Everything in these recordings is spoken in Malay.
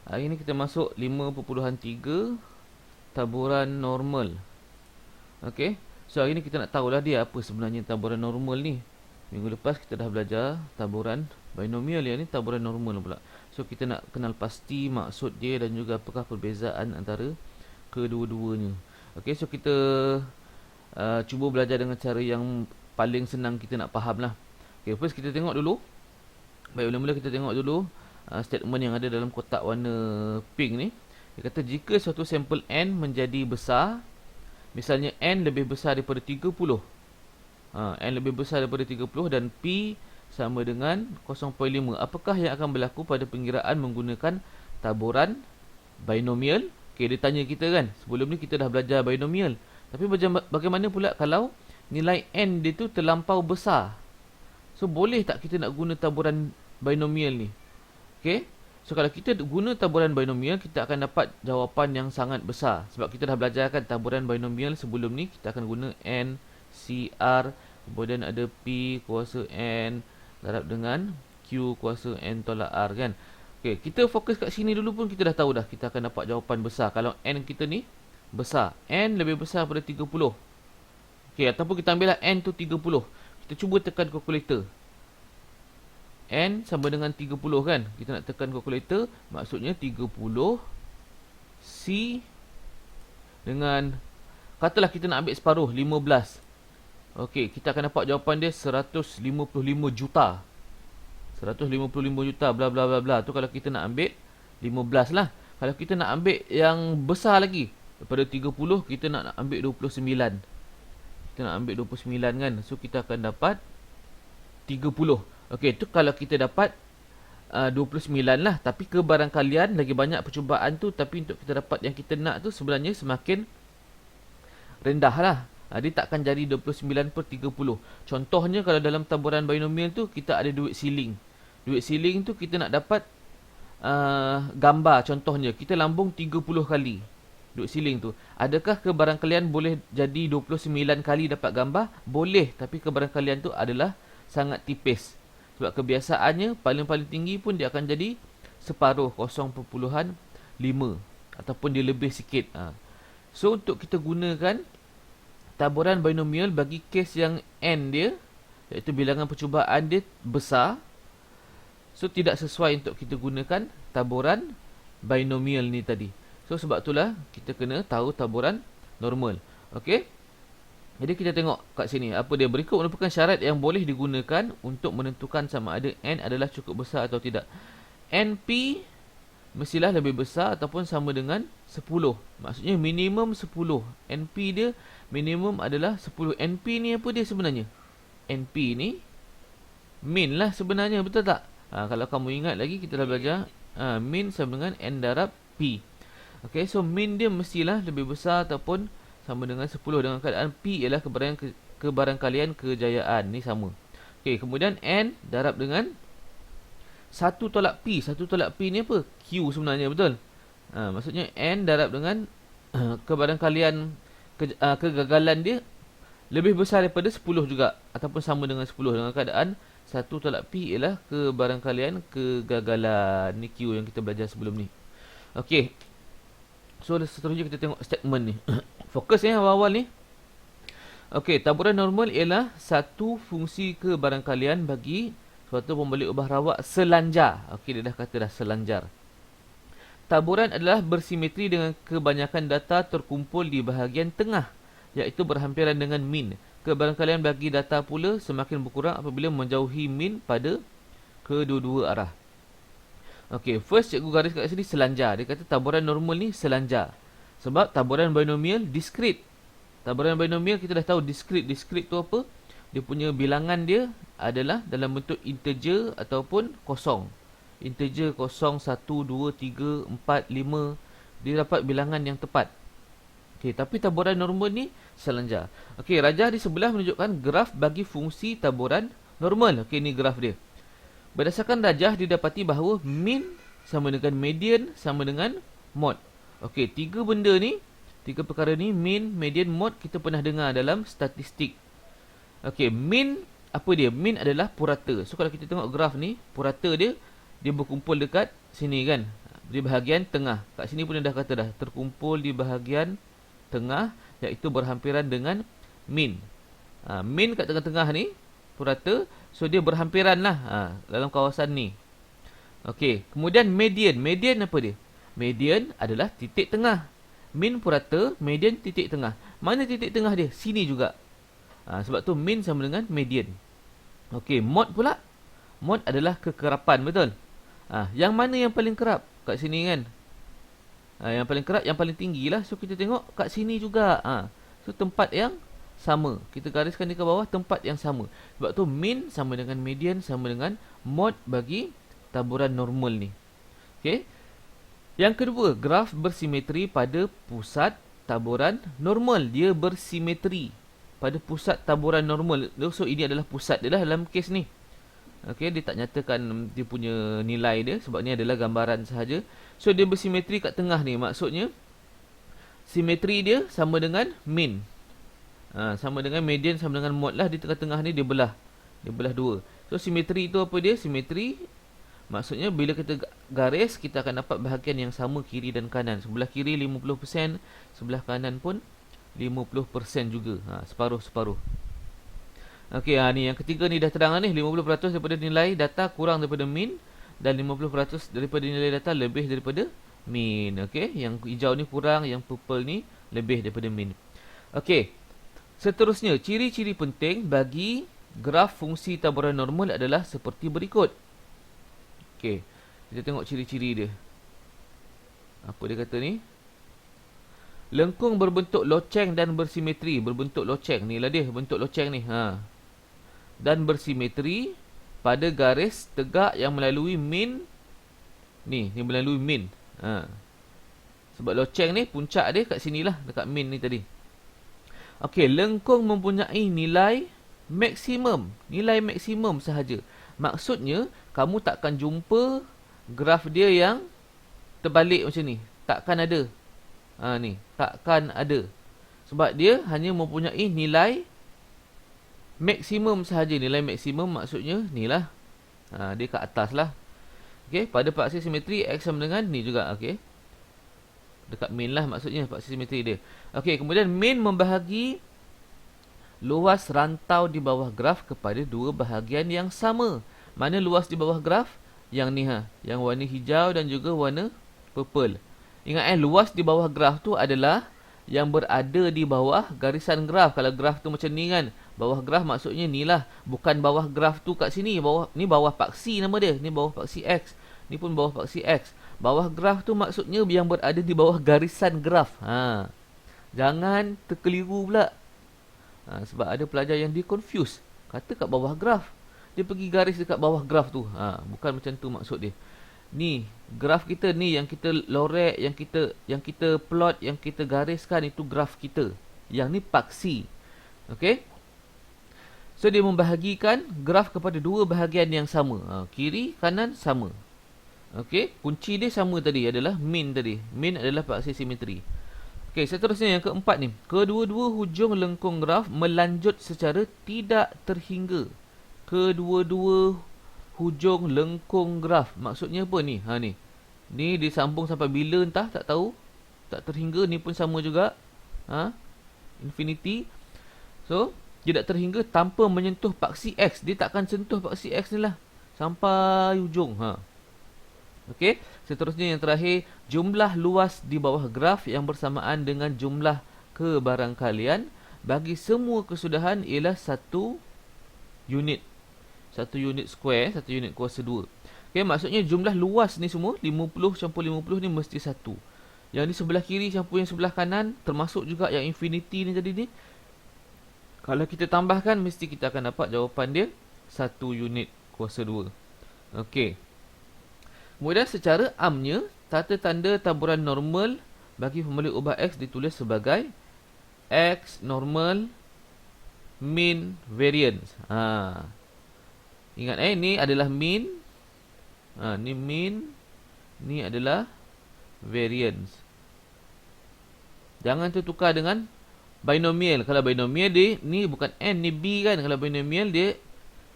Hari ni kita masuk 5.3 taburan normal. Okey. So hari ni kita nak tahulah dia apa sebenarnya taburan normal ni. Minggu lepas kita dah belajar taburan binomial, yang ni taburan normal pula. So kita nak kenal pasti maksud dia dan juga apakah perbezaan antara kedua-duanya. Okey, so kita cuba belajar dengan cara yang paling senang kita nak faham lah. Okey, first kita tengok dulu. Baik, mula-mula kita tengok dulu statement yang ada dalam kotak warna pink ni. Dia kata jika suatu sampel N menjadi besar, misalnya N lebih besar daripada 30, N lebih besar daripada 30 dan P sama dengan 0.5, apakah yang akan berlaku pada pengiraan menggunakan taburan binomial? Okay, dia tanya kita kan, sebelum ni kita dah belajar binomial, tapi bagaimana pula kalau nilai N dia tu terlampau besar? So boleh tak kita nak guna taburan binomial ni? Okay, so kalau kita guna taburan binomial, kita akan dapat jawapan yang sangat besar. Sebab kita dah belajar kan taburan binomial sebelum ni. Kita akan guna N, C, R, kemudian ada P kuasa N darab dengan Q kuasa N tolak R kan. Okay, kita fokus kat sini dulu pun kita dah tahu dah kita akan dapat jawapan besar kalau N kita ni besar. N lebih besar daripada 30. Okay, ataupun kita ambil lah N tu 30. Kita cuba tekan kalkulator. N sama dengan 30 kan. Kita nak tekan kalkulator, maksudnya 30 C dengan, katalah kita nak ambil separuh, 15. Okey, kita akan dapat jawapan dia 155 juta. 155 juta bla bla bla bla. Tu kalau kita nak ambil 15 lah. Kalau kita nak ambil yang besar lagi daripada 30, kita nak ambil 29. Kita nak ambil 29 kan. So kita akan dapat 30. Okey, tu kalau kita dapat 29 lah. Tapi kebarangkalian lagi banyak percubaan tu, tapi untuk kita dapat yang kita nak tu sebenarnya semakin rendah lah. Dia takkan jadi 29/30. Contohnya kalau dalam taburan binomial tu kita ada duit siling. Duit siling tu kita nak dapat gambar, contohnya kita lambung 30 kali duit siling tu. Adakah kebarangkalian boleh jadi 29 kali dapat gambar? Boleh, tapi kebarangkalian tu adalah sangat tipis. Sebab kebiasaannya paling-paling tinggi pun dia akan jadi separuh, 0.5 ataupun dia lebih sikit. So untuk kita gunakan taburan binomial bagi kes yang N dia, iaitu bilangan percubaan dia besar, so tidak sesuai untuk kita gunakan taburan binomial ni tadi. So sebab itulah kita kena tahu taburan normal. Okey, jadi kita tengok kat sini apa dia. Berikut merupakan syarat yang boleh digunakan untuk menentukan sama ada N adalah cukup besar atau tidak. NP mestilah lebih besar ataupun sama dengan 10. Maksudnya minimum 10. NP dia minimum adalah 10. NP ni apa dia sebenarnya? NP ni min lah sebenarnya, betul tak? Kalau kamu ingat lagi kita dah belajar min sama dengan N darab P. Okay, so min dia mestilah lebih besar ataupun sama dengan 10 dengan keadaan P ialah kebarangkalian kejayaan. Ni sama. Okay, kemudian N darab dengan 1 tolak P. 1 tolak P ni apa? Q sebenarnya, betul? Maksudnya N darab dengan kebarangkalian kegagalan dia lebih besar daripada 10 juga, ataupun sama dengan 10 dengan keadaan 1 tolak P ialah kebarangkalian kegagalan. Ni Q yang kita belajar sebelum ni. Okey, so seterusnya kita tengok statement ni. Fokus awal-awal ni. Okey, taburan normal ialah satu fungsi kebarangkalian bagi suatu pembalik ubah rawak selanjar. Okey, dia dah kata dah selanjar. Taburan adalah bersimetri dengan kebanyakan data terkumpul di bahagian tengah, iaitu berhampiran dengan min. Kebarangkalian bagi data pula semakin berkurang apabila menjauhi min pada kedua-dua arah. Okey, first cikgu garis kat sini selanjar. Dia kata taburan normal ni selanjar. Sebab taburan binomial diskrit. Taburan binomial kita dah tahu diskrit. Diskrit tu apa? Dia punya bilangan dia adalah dalam bentuk integer ataupun kosong. Integer 0, 1, 2, 3, 4, 5. Dia dapat bilangan yang tepat. Okey, tapi taburan normal ni selanjar. Okey, rajah di sebelah menunjukkan graf bagi fungsi taburan normal. Okey, ni graf dia. Berdasarkan rajah didapati bahawa min sama dengan median sama dengan mod. Okey, tiga benda ni, tiga perkara ni, min, median, mod, kita pernah dengar dalam statistik. Okey, min apa dia? Min adalah purata. So kalau kita tengok graf ni, purata dia berkumpul dekat sini kan. di bahagian tengah. Kat sini pun dah kata dah, terkumpul di bahagian tengah, iaitu berhampiran dengan min. Min kat tengah-tengah ni, purata. So, dia berhampiran lah dalam kawasan ni. Okey, kemudian median. Median apa dia? Median adalah titik tengah. Min purata, median titik tengah. Mana titik tengah dia? Sini juga. Sebab tu min sama dengan median. Okey, mod pula. Mod adalah kekerapan, betul? Yang mana yang paling kerap? Kat sini kan? Yang paling kerap, yang paling tinggi lah. So, kita tengok kat sini juga. So, tempat yang sama. Kita gariskan di ke bawah, tempat yang sama. Sebab tu, min sama dengan median, sama dengan mod bagi taburan normal ni. Okay. Yang kedua, graf bersimetri pada pusat taburan normal. Dia bersimetri pada pusat taburan normal. So, ini adalah pusat dia lah dalam kes ni. Okay, dia tak nyatakan dia punya nilai dia, sebab ni adalah gambaran sahaja. So, dia bersimetri kat tengah ni. Maksudnya, simetri dia sama dengan min. Sama dengan median, sama dengan mod lah. Di tengah-tengah ni dia belah. Dia belah dua. So, simetri itu apa dia? Simetri maksudnya bila kita garis, kita akan dapat bahagian yang sama kiri dan kanan. Sebelah kiri 50%, sebelah kanan pun 50% juga. Separuh-separuh. Okey, ni yang ketiga ni dah terang ni. 50% daripada nilai data kurang daripada min, dan 50% daripada nilai data lebih daripada min. Okey, yang hijau ni kurang, yang purple ni lebih daripada min. Okey. Seterusnya, ciri-ciri penting bagi graf fungsi taburan normal adalah seperti berikut. Okey, kita tengok ciri-ciri dia. Apa dia kata ni? Lengkung berbentuk loceng dan bersimetri. Berbentuk loceng, ni lah dia, bentuk loceng ni. Dan bersimetri pada garis tegak yang melalui min. Ni melalui min. Sebab loceng ni, puncak dia kat sinilah, dekat min ni tadi. Okey, lengkung mempunyai nilai maksimum. Nilai maksimum sahaja. Maksudnya, kamu takkan jumpa graf dia yang terbalik macam ni. Takkan ada. Ni, takkan ada. Sebab dia hanya mempunyai nilai maksimum sahaja. Nilai maksimum maksudnya ni lah. Dia kat atas lah. Okey, pada paksi simetri X sama dengan ni juga. Okey, dekat min lah maksudnya paksi simetri dia. Okey, kemudian min membahagi luas rantau di bawah graf kepada dua bahagian yang sama. Mana luas di bawah graf? Yang ni yang warna hijau dan juga warna purple. Ingat luas di bawah graf tu adalah yang berada di bawah garisan graf. Kalau graf tu macam ni kan, bawah graf maksudnya ni lah. Bukan bawah graf tu kat sini. Ni bawah paksi nama dia. Ni bawah paksi X. Ni pun bawah paksi X. Bawah graf tu maksudnya yang berada di bawah garisan graf. Jangan terkeliru pula. Sebab ada pelajar yang dia confuse. Kata kat bawah graf, dia pergi garis dekat bawah graf tu. Bukan macam tu maksud dia. Ni graf kita ni yang kita lorek, yang kita plot, yang kita gariskan, itu graf kita. Yang ni paksi. Okey. So dia membahagikan graf kepada dua bahagian yang sama. Kiri, kanan sama. Okey, kunci dia sama tadi, adalah min tadi. Min adalah paksi simetri. Okey, seterusnya yang keempat ni. Kedua-dua hujung lengkung graf melanjut secara tidak terhingga. Kedua-dua hujung lengkung graf. Maksudnya apa ni? Ni disambung sampai bila entah, tak tahu. Tak terhingga, ni pun sama juga. Infinity. So, tidak terhingga tanpa menyentuh paksi X. Dia takkan sentuh paksi X ni lah sampai hujung. Okey, seterusnya yang terakhir, jumlah luas di bawah graf yang bersamaan dengan jumlah kebarangkalian bagi semua kesudahan ialah 1 unit. 1 unit square, 1 unit kuasa 2. Okey, maksudnya jumlah luas ni semua 50 campur 50 ni mesti 1. Yang ni sebelah kiri campur yang sebelah kanan, termasuk juga yang infinity ni tadi ni. Kalau kita tambahkan, mesti kita akan dapat jawapan dia 1 unit kuasa 2. Okey. Kemudian secara amnya, tata tanda taburan normal bagi formulah ubah X ditulis sebagai X normal mean variance. Ingat ni adalah mean. Ni mean. Ni adalah variance. Jangan tertukar dengan binomial. Kalau binomial dia, ni bukan N, ni B kan. Kalau binomial dia,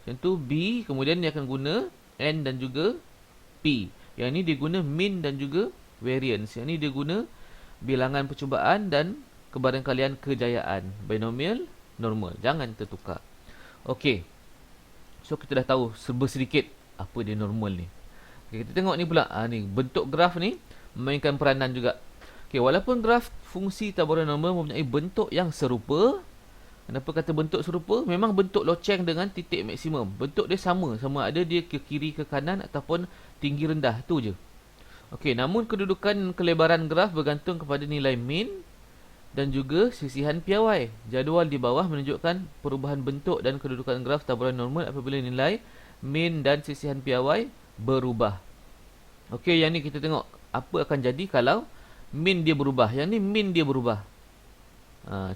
macam tu B, kemudian dia akan guna N dan juga P. Yang ni dia guna mean dan juga variance. Yang ni dia guna bilangan percubaan dan kebarangkalian kejayaan. Binomial normal. Jangan tertukar. Okey. So kita dah tahu sedikit apa dia normal ni. Okay, kita tengok ni pula. Ni bentuk graf ni memainkan peranan juga. Okay, walaupun graf fungsi taburan normal mempunyai bentuk yang serupa. Kenapa kata bentuk serupa? Memang bentuk loceng dengan titik maksimum. Bentuk dia sama. Sama ada dia ke kiri ke kanan ataupun tinggi rendah. Tu je. Okey, namun kedudukan kelebaran graf bergantung kepada nilai mean dan juga sisihan piawai. Jadual di bawah menunjukkan perubahan bentuk dan kedudukan graf taburan normal apabila nilai mean dan sisihan piawai berubah. Okey, yang ni kita tengok apa akan jadi kalau mean dia berubah. Yang ni mean dia berubah.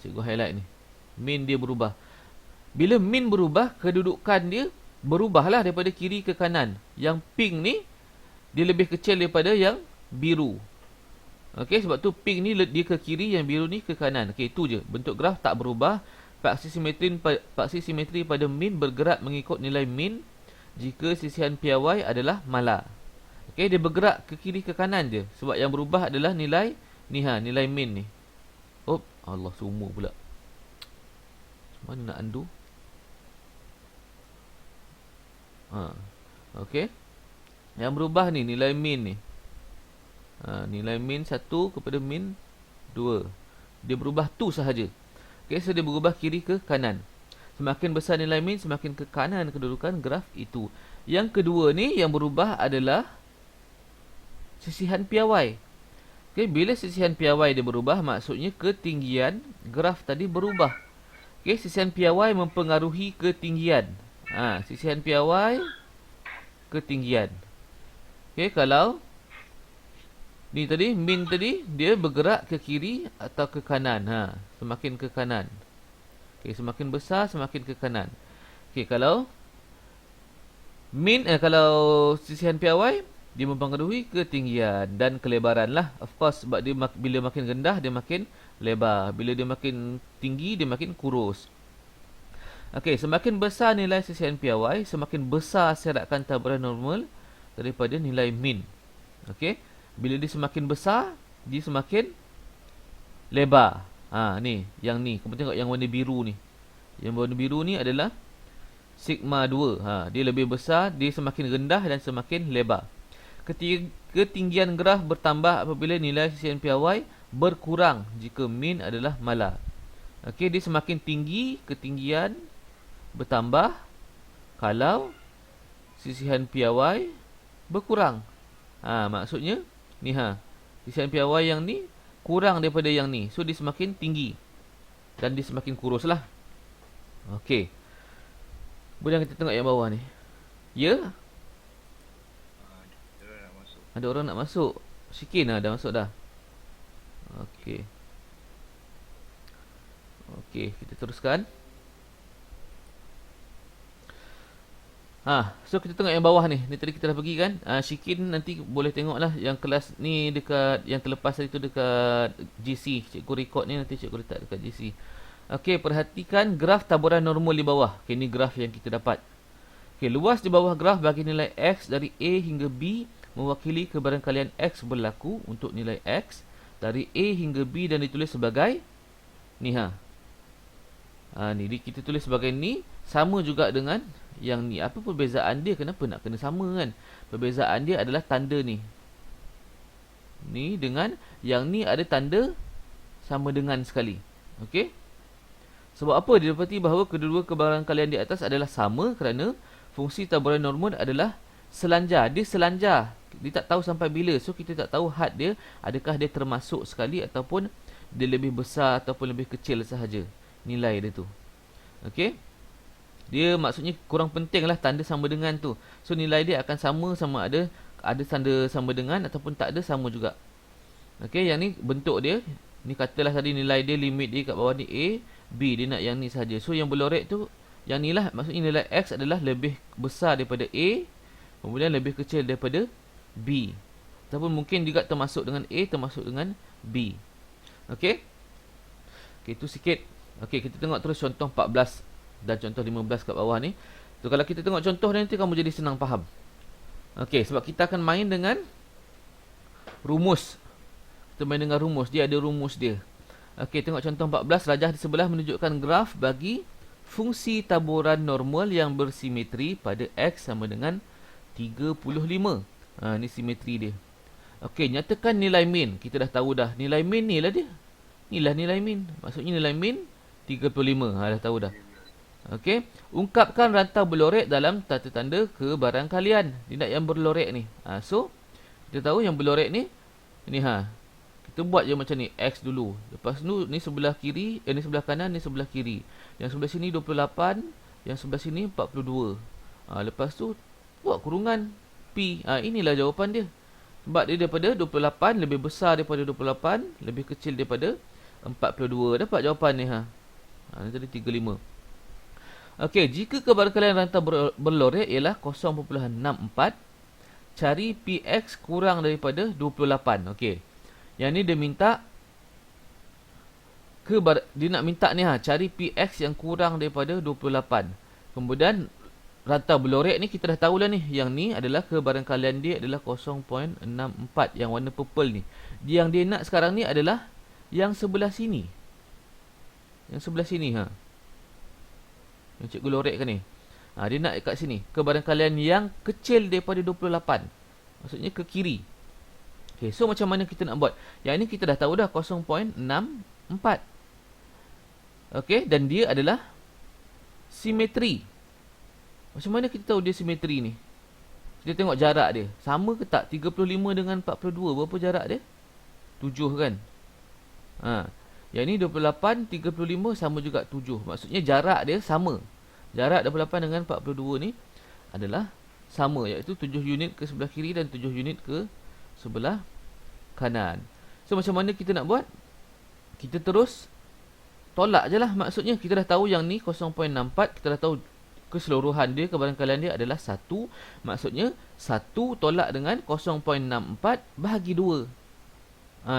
Cikgu highlight ni. Mean dia berubah. Bila mean berubah, kedudukan dia berubahlah daripada kiri ke kanan. Yang pink ni dia lebih kecil daripada yang biru. Okey, sebab tu pink ni dia ke kiri, yang biru ni ke kanan. Okey, itu je. Bentuk graf tak berubah. Paksi simetri pada mean bergerak mengikut nilai mean jika sisihan piawai adalah mala. Okey, dia bergerak ke kiri ke kanan je. Sebab yang berubah adalah nilai ni, nilai mean ni. Oh, Allah, semua pula. Mana nak undo? Okey. Yang berubah ni nilai mean ni. Nilai mean 1 kepada mean 2. Dia berubah tu sahaja. Okey, so dia berubah kiri ke kanan. Semakin besar nilai mean, semakin ke kanan kedudukan graf itu. Yang kedua ni yang berubah adalah sisihan piawai. Okey, bila sisihan piawai dia berubah, maksudnya ketinggian graf tadi berubah. Okey, sisihan piawai mempengaruhi ketinggian. Sisihan piawai, ketinggian. Okey, kalau ni tadi, mean tadi, dia bergerak ke kiri atau ke kanan. Semakin ke kanan. Okey, semakin besar, semakin ke kanan. Okey, kalau mean, kalau sisihan piawai, dia mempengaruhi ketinggian dan kelebaran lah. Of course, sebab dia bila makin rendah, dia makin lebar. Bila dia makin tinggi, dia makin kurus. Okey, semakin besar nilai sisihan piawai, semakin besar serakan taburan normal daripada nilai mean. Okey, bila dia semakin besar, dia semakin lebar. Ni, yang ni. Kamu tengok yang warna biru ni. Yang warna biru ni adalah sigma 2. Dia lebih besar, dia semakin rendah dan semakin lebar. Ketinggian graf bertambah apabila nilai sisihan piawai berkurang jika mean adalah mala. Okey, dia semakin tinggi, ketinggian bertambah kalau sisihan piawai berkurang. Maksudnya ni, sisihan piawai yang ni kurang daripada yang ni. So dia semakin tinggi dan dia semakin kurus lah. Okey, boleh kita tengok yang bawah ni. Ya, ada orang nak masuk. Sikit dah masuk dah. Okey. Okey, kita teruskan. So kita tengok yang bawah ni. Ni tadi kita dah pergi kan. Syikin nanti boleh tengok lah yang kelas ni dekat, yang terlepas tadi tu dekat GC. Cikgu record ni nanti cikgu letak dekat GC. Okey, perhatikan graf taburan normal di bawah. Okey, ni graf yang kita dapat. Okey, luas di bawah graf bagi nilai X dari A hingga B mewakili kebarangkalian X berlaku untuk nilai X dari A hingga B dan ditulis sebagai ni. Ni kita tulis sebagai ni. Sama juga dengan yang ni. Apa perbezaan dia? Kenapa nak kena sama kan? Perbezaan dia adalah tanda ni. Ni dengan yang ni ada tanda sama dengan sekali. Okey. Sebab apa? Dia dapati bahawa kedua-dua kebarangkalian di atas adalah sama kerana fungsi taburan normal adalah selanjar. Dia selanjar. Dia tak tahu sampai bila. So kita tak tahu had dia, adakah dia termasuk sekali ataupun dia lebih besar ataupun lebih kecil sahaja nilai dia tu. Okey. Dia maksudnya kurang penting lah tanda sama dengan tu. So nilai dia akan sama ada tanda sama dengan ataupun tak ada, sama juga. Okey, yang ni bentuk dia. Ni katalah tadi nilai dia, limit dia kat bawah ni A, B. Dia nak yang ni sahaja. So yang berlorek tu yang ni lah. Maksudnya nilai X adalah lebih besar daripada A, kemudian lebih kecil daripada B. Ataupun mungkin juga termasuk dengan A, termasuk dengan B. Okey. Okey, itu sikit. Okey, kita tengok terus contoh 14 dan contoh 15 kat bawah ni. So kalau kita tengok contoh ni, nanti kamu jadi senang faham. Okey, sebab kita akan main dengan rumus. Kita main dengan rumus. Dia ada rumus dia. Okey, tengok contoh 14. Rajah di sebelah menunjukkan graf bagi fungsi taburan normal yang bersimetri pada X sama dengan 35. Ni simetri dia. Okey, nyatakan nilai min. Kita dah tahu dah. Nilai min ni lah dia. Inilah nilai min. Maksudnya nilai min 35. Dah tahu dah. Okey, ungkapkan rantau berlorek dalam tata tanda kebarangkalian. Dia nak yang berlorek ni. So, kita tahu yang berlorek ni, ni kita buat je macam ni, X dulu. Lepas tu, ni sebelah kiri, ni sebelah kanan, ni sebelah kiri. Yang sebelah sini 28, yang sebelah sini 42. Lepas tu, buat kurungan P. Inilah jawapan dia. Sebab dia daripada 28, lebih besar daripada 28, lebih kecil daripada 42. Dapat jawapan ni. Ni tadi 35. Okey, jika kebarangkalian rantau berlorek ialah 0.64, cari PX kurang daripada 28. Okey. Yang ni dia minta dia nak minta ni cari PX yang kurang daripada 28. Kemudian rantau berlorek ni kita dah tahulah ni. Yang ni adalah kebarangkalian dia adalah 0.64 yang warna purple ni. Yang dia nak sekarang ni adalah yang sebelah sini. Yang sebelah sini yang cikgu lorekkan ni. Dia nak kat sini. Kebarangkalian yang kecil daripada 28. Maksudnya ke kiri. Okay, so macam mana kita nak buat? Yang ini kita dah tahu dah 0.64. Okay, dan dia adalah simetri. Macam mana kita tahu dia simetri ni? Kita tengok jarak dia. Sama ke tak? 35 dengan 42. Berapa jarak dia? 7 kan? Yang ni 28, 35 sama juga 7. Maksudnya jarak dia sama. Jarak 28 dengan 42 ni adalah sama. Iaitu 7 unit ke sebelah kiri dan 7 unit ke sebelah kanan. So macam mana kita nak buat? Kita terus tolak je lah. Maksudnya kita dah tahu yang ni 0.64. Kita dah tahu keseluruhan dia, kebarangkalian dia adalah 1. Maksudnya 1 tolak dengan 0.64 bahagi 2.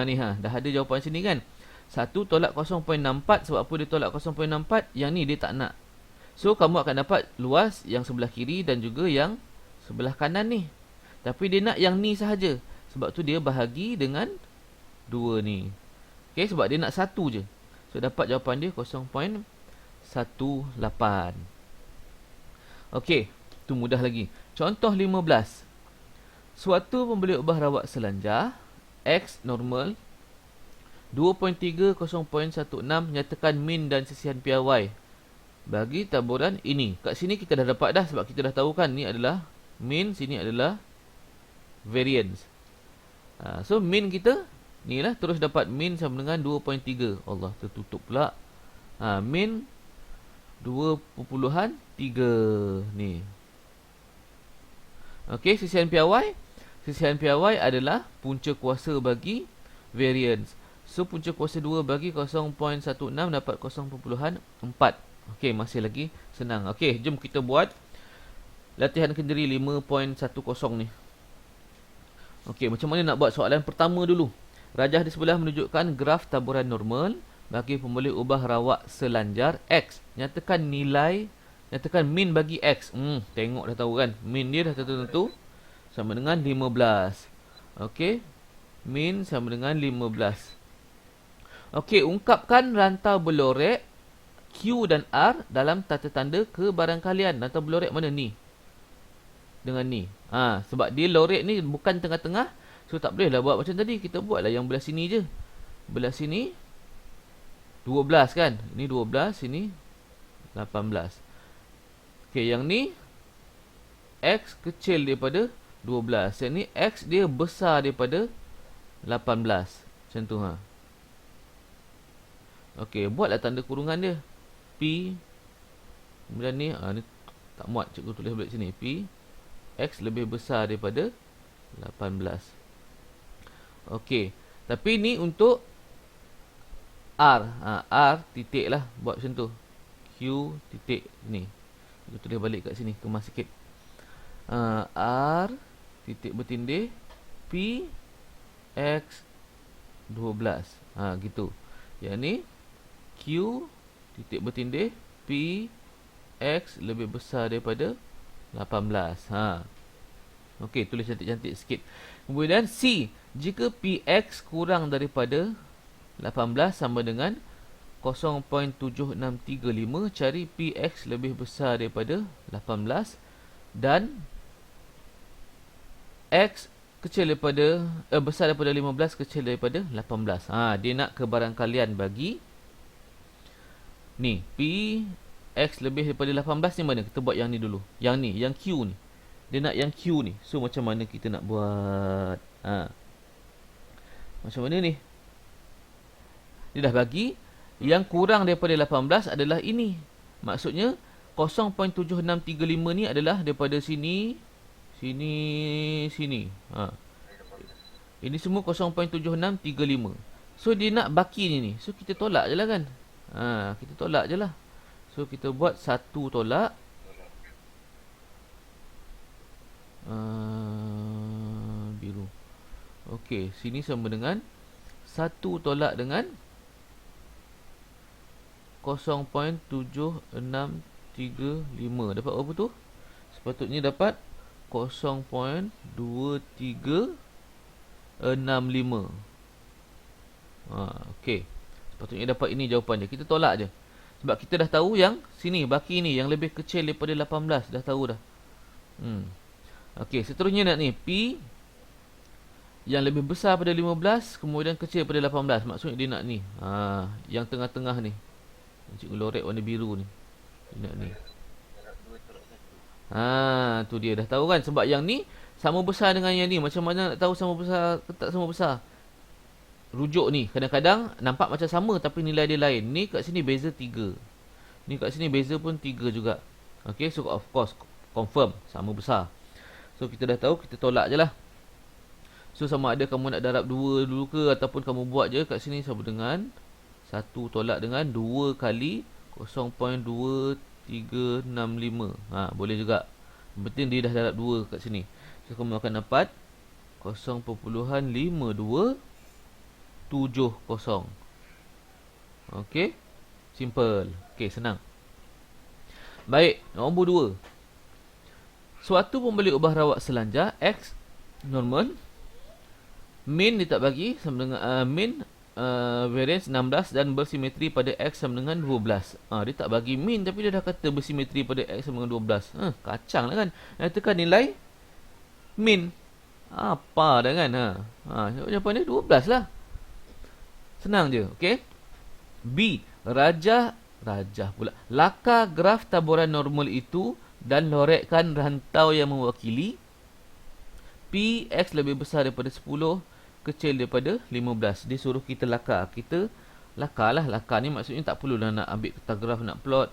Ni dah ada jawapan sini kan. 1 tolak 0.64. Sebab apa dia tolak 0.64? Yang ni dia tak nak. So kamu akan dapat luas yang sebelah kiri dan juga yang sebelah kanan ni. Tapi dia nak yang ni sahaja. Sebab tu dia bahagi dengan 2 ni. Okay, sebab dia nak 1 je. So dapat jawapan dia 0.18. Okay, tu mudah lagi. Contoh 15. Suatu pembeli ubah rawak selanjar X normal 2.3 0.16 nyatakan min dan sisihan piawai bagi taburan ini. Kat sini kita dah dapat dah sebab kita dah tahu kan ni adalah min, sini adalah variance. So min kita ni lah, terus dapat min sama dengan 2.3. Allah, tertutup pula. Min 2.3 ni. Okey, sisihan piawai. Sisihan piawai adalah punca kuasa bagi variance. So punca kuasa 2 bagi 0.16 dapat 0.4. Okey, masih lagi senang. Okey, jom kita buat latihan kendiri 5.10 ni. Okey, macam mana nak buat soalan pertama dulu? Rajah di sebelah menunjukkan graf taburan normal bagi pembeli ubah rawak selanjar X. Nyatakan min bagi X. Tengok dah tahu kan. Min dia dah tentu sama dengan 15. Okey, min sama dengan 15. Okey, ungkapkan rantau berlorek Q dan R dalam tata tanda kebarangkalian. Rantau berlorek mana ni? Dengan ni. Sebab dia lorek ni bukan tengah-tengah. So tak boleh lah buat macam tadi. Kita buatlah yang belah sini je. Belah sini 12 kan. Ini 12, sini 18. Okey, yang ni X kecil daripada 12. Yang ni X dia besar daripada 18. Macam tu Okey, buatlah tanda kurungan dia. P. Kemudian ni, ni tak muat, cikgu tulis balik sini. P. X lebih besar daripada 18. Okey, tapi ni untuk R. R titik lah. Buat macam tu. Q titik ni. Cikgu tulis balik kat sini, kemas sikit. R titik bertindih P X 12. Gitu. Yang ni Q titik bertindih P X lebih besar daripada 18. Okey, tulis cantik-cantik sikit. Kemudian C, jika Px kurang daripada 18 sama dengan 0.7635, cari Px lebih besar daripada 18 dan X kecil daripada besar daripada 15, kecil daripada 18. Dia nak kebarangkalian bagi ni Px lebih daripada 18 ni mana? Kita buat yang ni dulu. Yang ni, yang Q ni. Dia nak yang Q ni. So macam mana kita nak buat? Macam mana ni? Dia dah bagi yang kurang daripada 18 adalah ini. Maksudnya 0.7635 ni adalah daripada sini, sini. Ini semua 0.7635. So dia nak baki ni. So kita tolak je lah kan. Kita tolak je lah. So kita buat satu tolak. Biru. Okey, sini sama dengan 1 tolak dengan 0.7635. Dapat apa tu? Sepatutnya dapat 0.2365. Okey. Sepatutnya dapat ini jawapan dia. Kita tolak je. Sebab kita dah tahu yang sini, baki ni yang lebih kecil daripada 18. Dah tahu dah. Okey, seterusnya nak ni P yang lebih besar pada 15 kemudian kecil pada 18. Maksudnya dia nak ni. Yang tengah-tengah ni. Cikgu lorek warna biru ni. Dia nak ni. Tu dia dah tahu kan. Sebab yang ni sama besar dengan yang ni. Macam mana nak tahu sama besar ke tak sama besar? Rujuk ni. Kadang-kadang nampak macam sama tapi nilai dia lain. Ni kat sini beza 3. Ni kat sini beza pun 3 juga. Okay, so of course confirm sama besar. So kita dah tahu, kita tolak je lah. So sama ada kamu nak darab 2 dulu ke ataupun kamu buat je kat sini sama dengan 1 tolak dengan 2 kali 0.2365. Boleh juga. Yang penting dia dah darab 2 kat sini. So kamu akan dapat 0.5270. Okey. Simple. Okey, senang. Baik, nombor 2. Suatu pembeli ubah rawat selanjar X normal, min dia tak bagi sama dengan min variance 16 dan bersimetri pada X sama dengan 12. Dia tak bagi min tapi dia dah kata bersimetri pada X sama dengan 12. Kacang lah kan. Tekan nilai min. Apa dah kan? Jawapan dia 12 lah. Senang je. Okay. B, rajah pula. Laka graf taburan normal itu dan lorekkan rantau yang mewakili Px lebih besar daripada 10, kecil daripada 15. Dia suruh kita laka. Kita laka lah. Laka ni maksudnya tak perlulah nak ambil peta graf, nak plot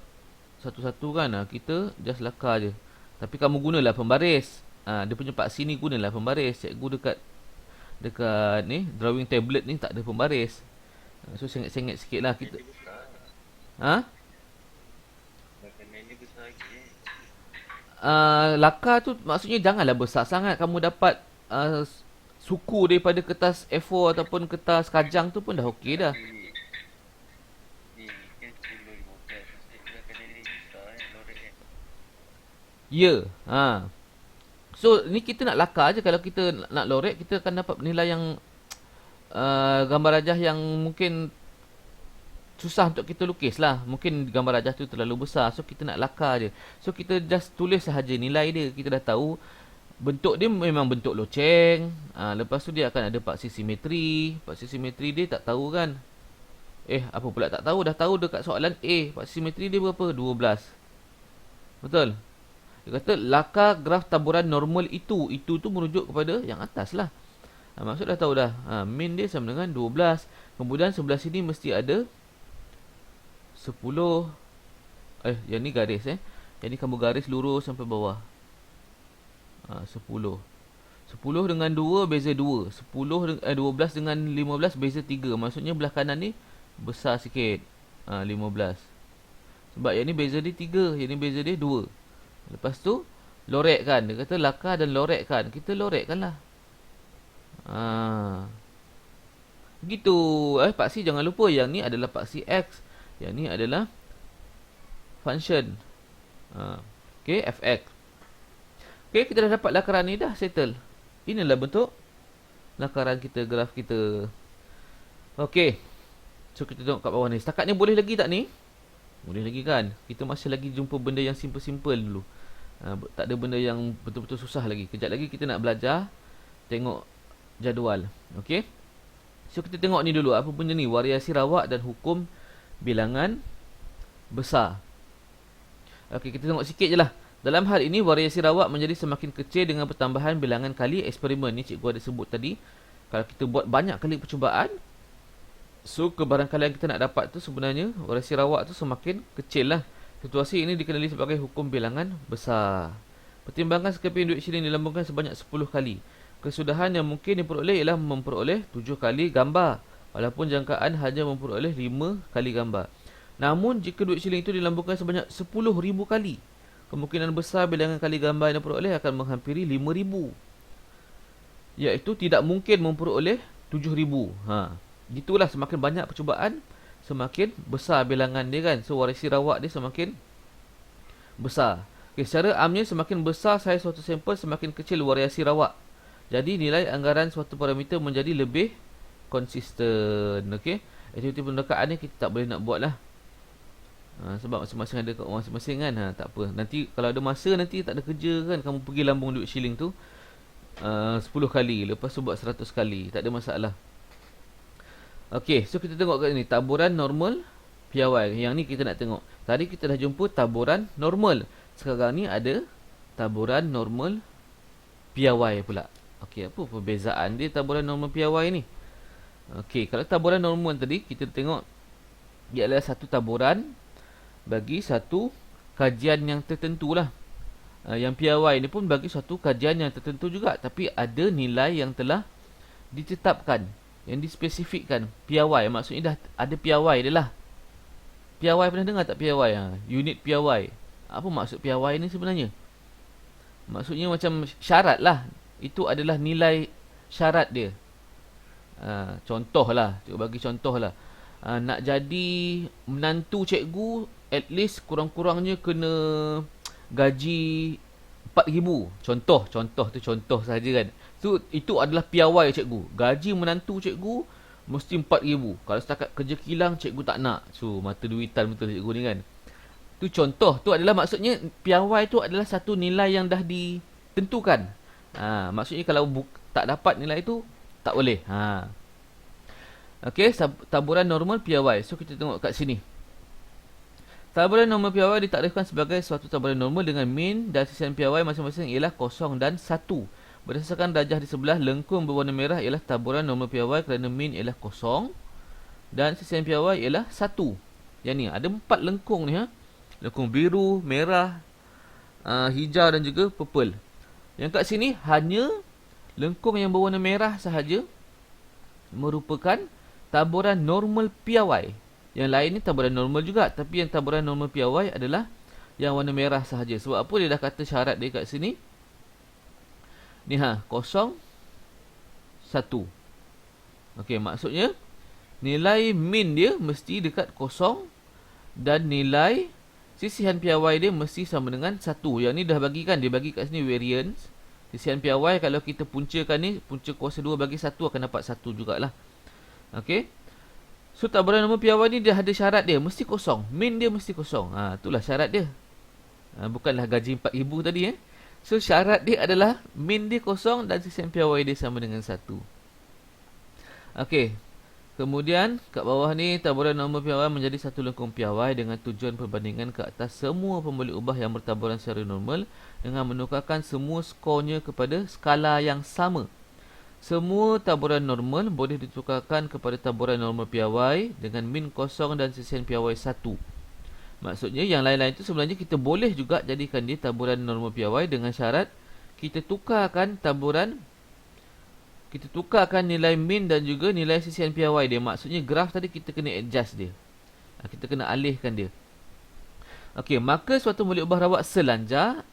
satu-satu kan. Kita just laka je. Tapi kamu gunalah pembaris. Dia punya paksi ni gunalah pembaris. Cikgu dekat ni drawing tablet ni tak ada pembaris. So sengit-sengit sikit lah kita. Laka tu maksudnya janganlah besar sangat. Kamu dapat suku daripada kertas A4 ataupun kertas kajang tu pun dah okey dah. Ya. So ni kita nak laka je. Kalau kita nak lorek, kita akan dapat nilai yang gambar rajah yang mungkin susah untuk kita lukis lah. Mungkin gambar rajah tu terlalu besar. So kita nak laka je. So kita just tulis sahaja nilai dia. Kita dah tahu bentuk dia memang bentuk loceng. Lepas tu dia akan ada paksi simetri. Paksi simetri dia tak tahu kan. Apa pula tak tahu. Dah tahu dekat soalan A. Paksi simetri dia berapa? 12. Betul? Dia kata laka graf taburan normal itu. Itu tu merujuk kepada yang atas lah. Maksud dah tahu dah. Min dia sama dengan 12. Kemudian sebelah sini mesti ada 10. Yang ni garis Yang ni kamu garis lurus sampai bawah. 10 dengan 2 beza 2. 12 dengan 15 beza 3. Maksudnya belah kanan ni besar sikit. 15. Sebab yang ni beza dia 3. Yang ni beza dia 2. Lepas tu lorekkan. Dia kata laka dan lorekkan. Kita lorekkan lah. Begitu. Paksi jangan lupa. Yang ni adalah paksi X. Yang ni adalah function. Okay, fx. Okey, kita dah dapat lakaran ni, dah settle. Inilah bentuk lakaran kita, graf kita. Okey. So kita tengok kat bawah ni. Setakat ni boleh lagi tak ni? Boleh lagi kan? Kita masih lagi jumpa benda yang simple-simple dulu. Tak ada benda yang betul-betul susah lagi. Kejap lagi kita nak belajar tengok jadual. Okey. So kita tengok ni dulu. Apa benda ni? Variasi rawak dan hukum bilangan besar. Okey, kita tengok sikit je lah. Dalam hal ini, variasi rawak menjadi semakin kecil dengan pertambahan bilangan kali eksperimen. Ni cikgu ada sebut tadi. Kalau kita buat banyak kali percubaan, so kebarangkalian kita nak dapat tu sebenarnya variasi rawak tu semakin kecil lah. Situasi ini dikenali sebagai hukum bilangan besar. Pertimbangkan sekeping duit shilling dilambungkan sebanyak 10 kali. Kesudahan yang mungkin diperoleh ialah memperoleh 7 kali gambar, walaupun jangkaan hanya memperoleh 5 kali gambar. Namun jika duit shilling itu dilambungkan sebanyak 10,000 kali, kemungkinan besar bilangan kali gambar yang diperoleh akan menghampiri 5,000. Iaitu tidak mungkin memperoleh 7,000. Gitulah, semakin banyak percubaan, semakin besar bilangan dia kan. So variasi rawak dia semakin besar. Okay, secara amnya semakin besar saiz suatu sampel, semakin kecil variasi rawak. Jadi nilai anggaran suatu parameter menjadi lebih konsisten. Okey. Aktiviti pendekaan ni kita tak boleh nak buat lah. Sebab masing-masing ada kat masing-masing kan. Tak apa. Nanti kalau ada masa, nanti tak ada kerja kan, kamu pergi lambung duit shilling tu 10 kali. Lepas tu buat 100 kali. Tak ada masalah. Okey, so kita tengok kat ni, taburan normal piawai. Yang ni kita nak tengok. Tadi kita dah jumpa taburan normal. Sekarang ni ada taburan normal piawai pula. Okey, apa perbezaan dia taburan normal piawai ni? Okey, kalau taburan normal tadi kita tengok dia adalah satu taburan bagi satu kajian yang tertentu lah. Yang piawai ni pun bagi satu kajian yang tertentu juga, tapi ada nilai yang telah ditetapkan, yang dispesifikkan. Piawai maksudnya dah ada piawai dia lah. Piawai, pernah dengar tak piawai? Unit piawai. Apa maksud piawai ni sebenarnya? Maksudnya macam syarat lah. Itu adalah nilai syarat dia. Contoh lah, cikgu bagi contoh lah. Nak jadi menantu cikgu, at least kurang-kurangnya kena gaji 4,000. Contoh tu contoh saja kan. So, itu adalah piawai cikgu. Gaji menantu cikgu mesti 4,000. Kalau setakat kerja kilang, cikgu tak nak. So, mata duitan betul cikgu ni kan. Tu contoh. Tu adalah maksudnya piawai tu adalah satu nilai yang dah ditentukan. Maksudnya kalau tak dapat nilai tu, tak boleh. Okey, taburan normal piawai. So, kita tengok kat sini. Taburan normal piawai ditakrifkan sebagai suatu taburan normal dengan min dan sisian piawai masing-masing ialah 0 dan 1. Berdasarkan darjah di sebelah, lengkung berwarna merah ialah taburan normal piawai kerana min ialah 0 dan sisian piawai ialah 1. Yang ni, ada 4 lengkung ni. Lengkung biru, merah, hijau dan juga purple. Yang kat sini, hanya lengkung yang berwarna merah sahaja merupakan taburan normal piawai. Yang lain ni taburan normal juga, tapi yang taburan normal piawai adalah yang warna merah sahaja. Sebab apa dia dah kata syarat dia kat sini? Ni 0, 1. Okey, maksudnya nilai min dia mesti dekat 0 dan nilai sisihan piawai dia mesti sama dengan 1. Yang ni dah bagikan, dia bagi kat sini variance. Sisihan piawai kalau kita puncakan ni, punca kuasa 2 bagi 1 akan dapat 1 jugalah. Okey. So, taburan normal piawai ni dia ada syarat dia. Mesti 0. Min dia mesti 0. Itulah syarat dia. Bukanlah gaji 4,000 tadi. So, syarat dia adalah min dia 0 dan sisian piawai dia sama dengan 1. Okey. Kemudian, kat bawah ni, taburan normal piawai menjadi satu lengkung piawai dengan tujuan perbandingan ke atas semua pembeli ubah yang bertaburan secara normal dengan menukarkan semua skornya kepada skala yang sama. Semua taburan normal boleh ditukarkan kepada taburan normal piawai dengan min 0 dan sisian piawai 1. Maksudnya yang lain-lain itu sebenarnya kita boleh juga jadikan dia taburan normal piawai dengan syarat kita tukarkan nilai min dan juga nilai sisian piawai dia. Maksudnya graf tadi kita kena adjust dia. Kita kena alihkan dia. Okey, maka suatu pembeli ubah rawak selanjar,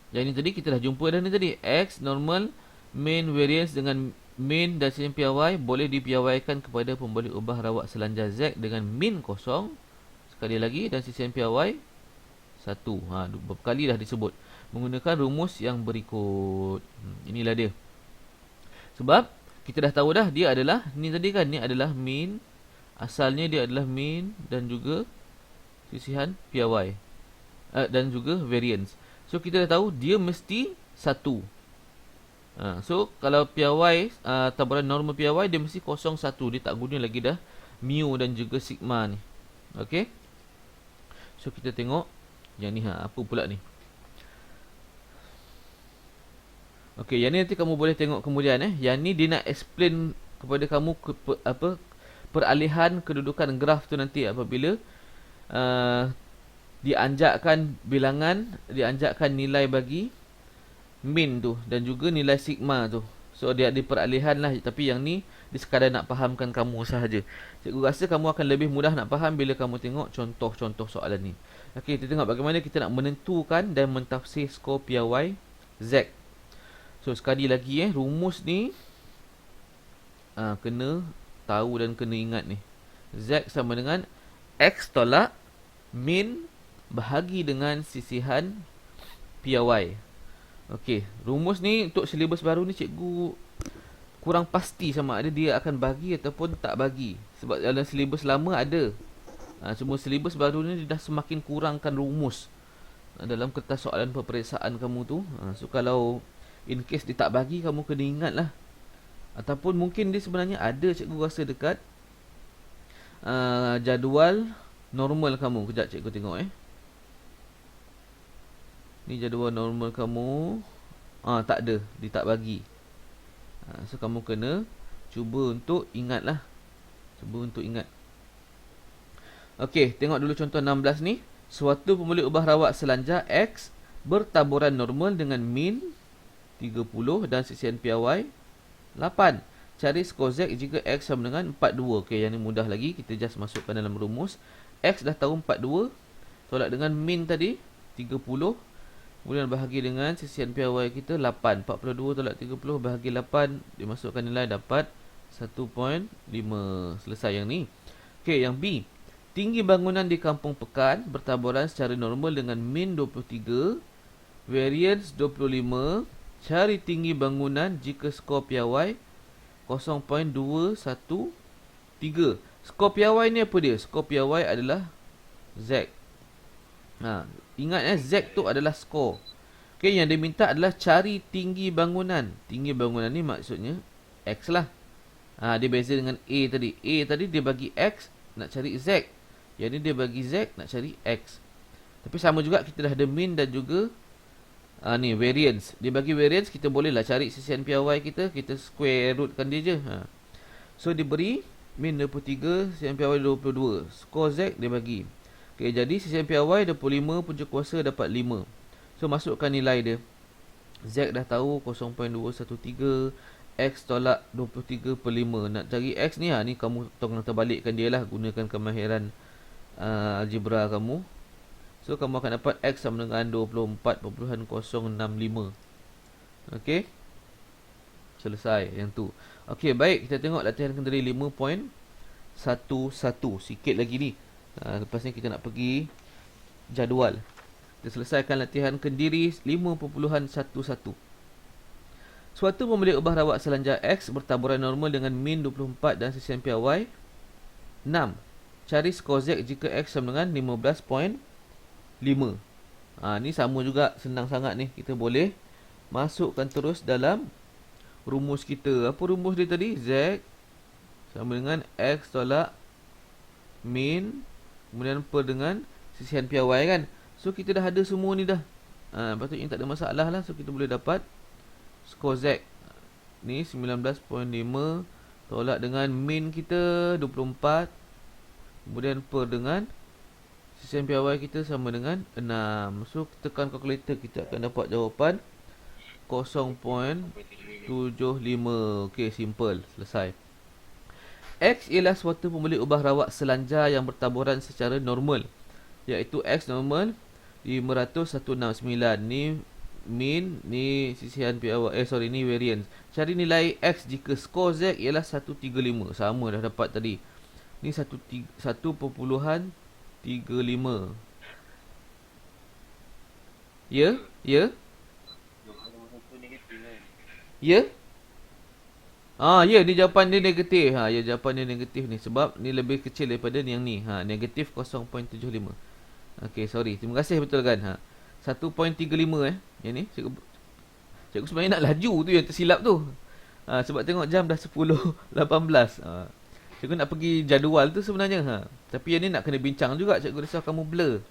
yang ini tadi kita dah jumpa dah ni tadi, X normal min variance dengan min dan sisian piawai boleh dipiawaikan kepada pembeli ubah rawak selanjar Z dengan min 0 sekali lagi dan sisian piawai 1. Beberapa kali dah disebut. menggunakan rumus yang berikut. Inilah dia. Sebab kita dah tahu dah dia adalah ni tadi kan, ni adalah mean. Asalnya dia adalah mean dan juga sisihan piawai dan juga variance. So kita dah tahu dia mesti 1. So kalau piawai, taburan normal piawai, dia mesti 0,1. Dia tak guna lagi dah mu dan juga sigma ni. Okey. So kita tengok yang ni, apa pula ni. Okey, yang ni nanti kamu boleh tengok kemudian. Yang ni dia nak explain kepada kamu peralihan kedudukan graf tu nanti apabila dianjakkan bilangan, dianjakkan nilai bagi mean tu dan juga nilai sigma tu. So dia ada peralihan lah, tapi yang ni dia sekadar nak fahamkan kamu sahaja. Cikgu rasa kamu akan lebih mudah nak faham bila kamu tengok contoh-contoh soalan ni. Okey, kita tengok bagaimana kita nak menentukan dan mentafsir skor piawai Z. So sekali lagi rumus ni kena tahu dan kena ingat ni. Z sama dengan X tolak min bahagi dengan sisihan piawai. Okey, rumus ni untuk silibus baru ni cikgu kurang pasti sama ada dia akan bagi ataupun tak bagi. Sebab dalam silibus lama ada. Cuma silibus baru ni dia dah semakin kurangkan rumus dalam kertas soalan peperiksaan kamu tu. So kalau in case dia tak bagi, kamu kena ingat lah. Ataupun mungkin dia sebenarnya ada, cikgu rasa dekat jadual normal kamu. Kejap cikgu tengok ni jadual normal kamu. Tak ada, dia tak bagi. So kamu kena cuba untuk ingat lah. Cuba untuk ingat. Okey, tengok dulu contoh 16 ni. Suatu pemboleh ubah rawat selanjar X bertaburan normal dengan min 30 dan sisihan piawai 8. Cari skor Z jika X sama dengan 42. Okey, yang ni mudah lagi. Kita just masukkan dalam rumus. X dah tahu 42. Tolak dengan min tadi 30. Kemudian bahagi dengan sisihan piawai kita 8. 42 tolak 30 bahagi 8. Dimasukkan nilai dapat 1.5. Selesai yang ni. Okey, yang B. Tinggi bangunan di Kampung Pekan bertaburan secara normal dengan min 23, variance 25. Cari tinggi bangunan jika skor piawai 0.213. Skor piawai ni apa dia? Skor piawai adalah Z. Ingat Z tu adalah skor. Okey, yang dia minta adalah cari tinggi bangunan. Tinggi bangunan ni maksudnya X lah. Dia beza dengan A tadi. A tadi dia bagi X, nak cari Z. Yang ni dia bagi Z, nak cari X. Tapi sama juga, kita dah ada min dan juga ni variance. Dia bagi variance, kita bolehlah cari sisihan piawai kita. Kita square rootkan dia je. So diberi min 23, sisihan piawai 22. Skor Z dia bagi. Okey, jadi sisihan piawai 25, punca kuasa dapat 5. So masukkan nilai dia. Z dah tahu 0.213. X tolak 23 per 5. Nak cari X ni, ni kamu tolong terbalikkan dia lah. Gunakan kemahiran algebra kamu. So kamu akan dapat X sama dengan 24.065. Okey, selesai yang tu. Okey, baik, kita tengok latihan kendali 5.11. Sikit lagi ni. Lepas ni kita nak pergi jadual. Kita selesaikan latihan kendiri 5.11. Suatu pemboleh ubah rawat selanjar X bertaburan normal dengan min 24 dan sisihan piawai 6. Cari skor Z jika X sama dengan 15.5. Ni sama juga, senang sangat ni. Kita boleh masukkan terus dalam rumus kita. Apa rumus dia tadi? Z sama dengan X tolak min, kemudian per dengan sisihan piawai kan. So kita dah ada semua ni dah. Patutnya tak ada masalah lah. So kita boleh dapat skor Z ni 19.5 tolak dengan min kita 24, kemudian per dengan sisihan piawai kita sama dengan 6. So tekan kalkulator, kita akan dapat jawapan 0.75. Okey, simple, selesai. X ialah suatu pemboleh ubah rawat selanjar yang bertaburan secara normal, iaitu X normal 500,169. Ni min, ni sisihan piawai, ni variance. Cari nilai X jika skor Z ialah 135. Sama dah dapat tadi. Ni 1.35. Ya? Ya? Ya? Ya, ni jawapan dia negatif. Ya, jawapan dia negatif ni sebab ni lebih kecil daripada yang ni. Negatif 0.75. Okey, sorry. Terima kasih betul kan. 1.35 Yang ni cikgu sebenarnya nak laju tu yang tersilap tu. Sebab tengok jam dah 10.18. Cikgu nak pergi jadual tu sebenarnya. Tapi yang ni nak kena bincang juga. Cikgu risau kamu blur.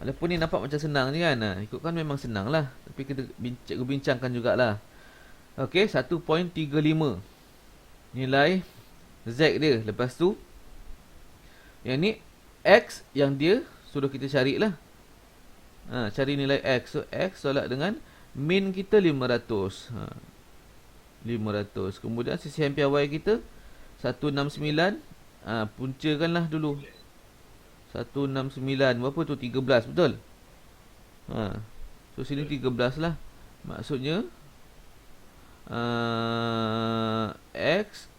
Walaupun ni nampak macam senang je kan. Ikutkan memang senang lah. Tapi kita cikgu bincangkan jugalah. Okey, 1.35 nilai Z dia. Lepas tu yang ni X yang dia suruh kita carilah. Cari nilai X. So X tolak dengan min kita 500. 500. Kemudian sisihan piawai kita 169. Puncakanlah dulu. 169 berapa tu? 13, betul? So sini 13 lah. Maksudnya X,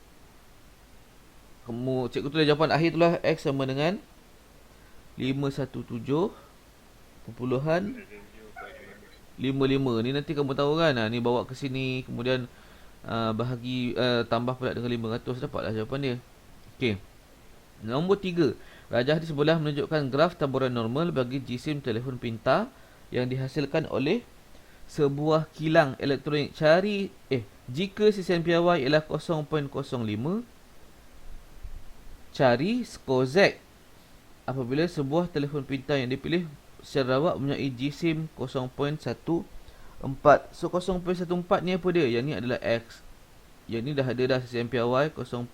cikgu tulis jawapan akhir tu lah. X sama dengan 517.55. Ni nanti kamu tahu kan. Ni bawa ke sini. Kemudian bahagi tambah pula dengan 500. Dapatlah jawapan dia. Okey. Nombor 3. Rajah di sebelah menunjukkan graf taburan normal bagi jisim telefon pintar yang dihasilkan oleh sebuah kilang elektronik. Jika sisihan piawai ialah 0.05, cari skor Z apabila sebuah telefon pintar yang dipilih secara rawat mempunyai jisim 0.14. So 0.14 ni apa dia? Yang ni adalah X. Yang ni dah ada dah sisihan piawai 0.05.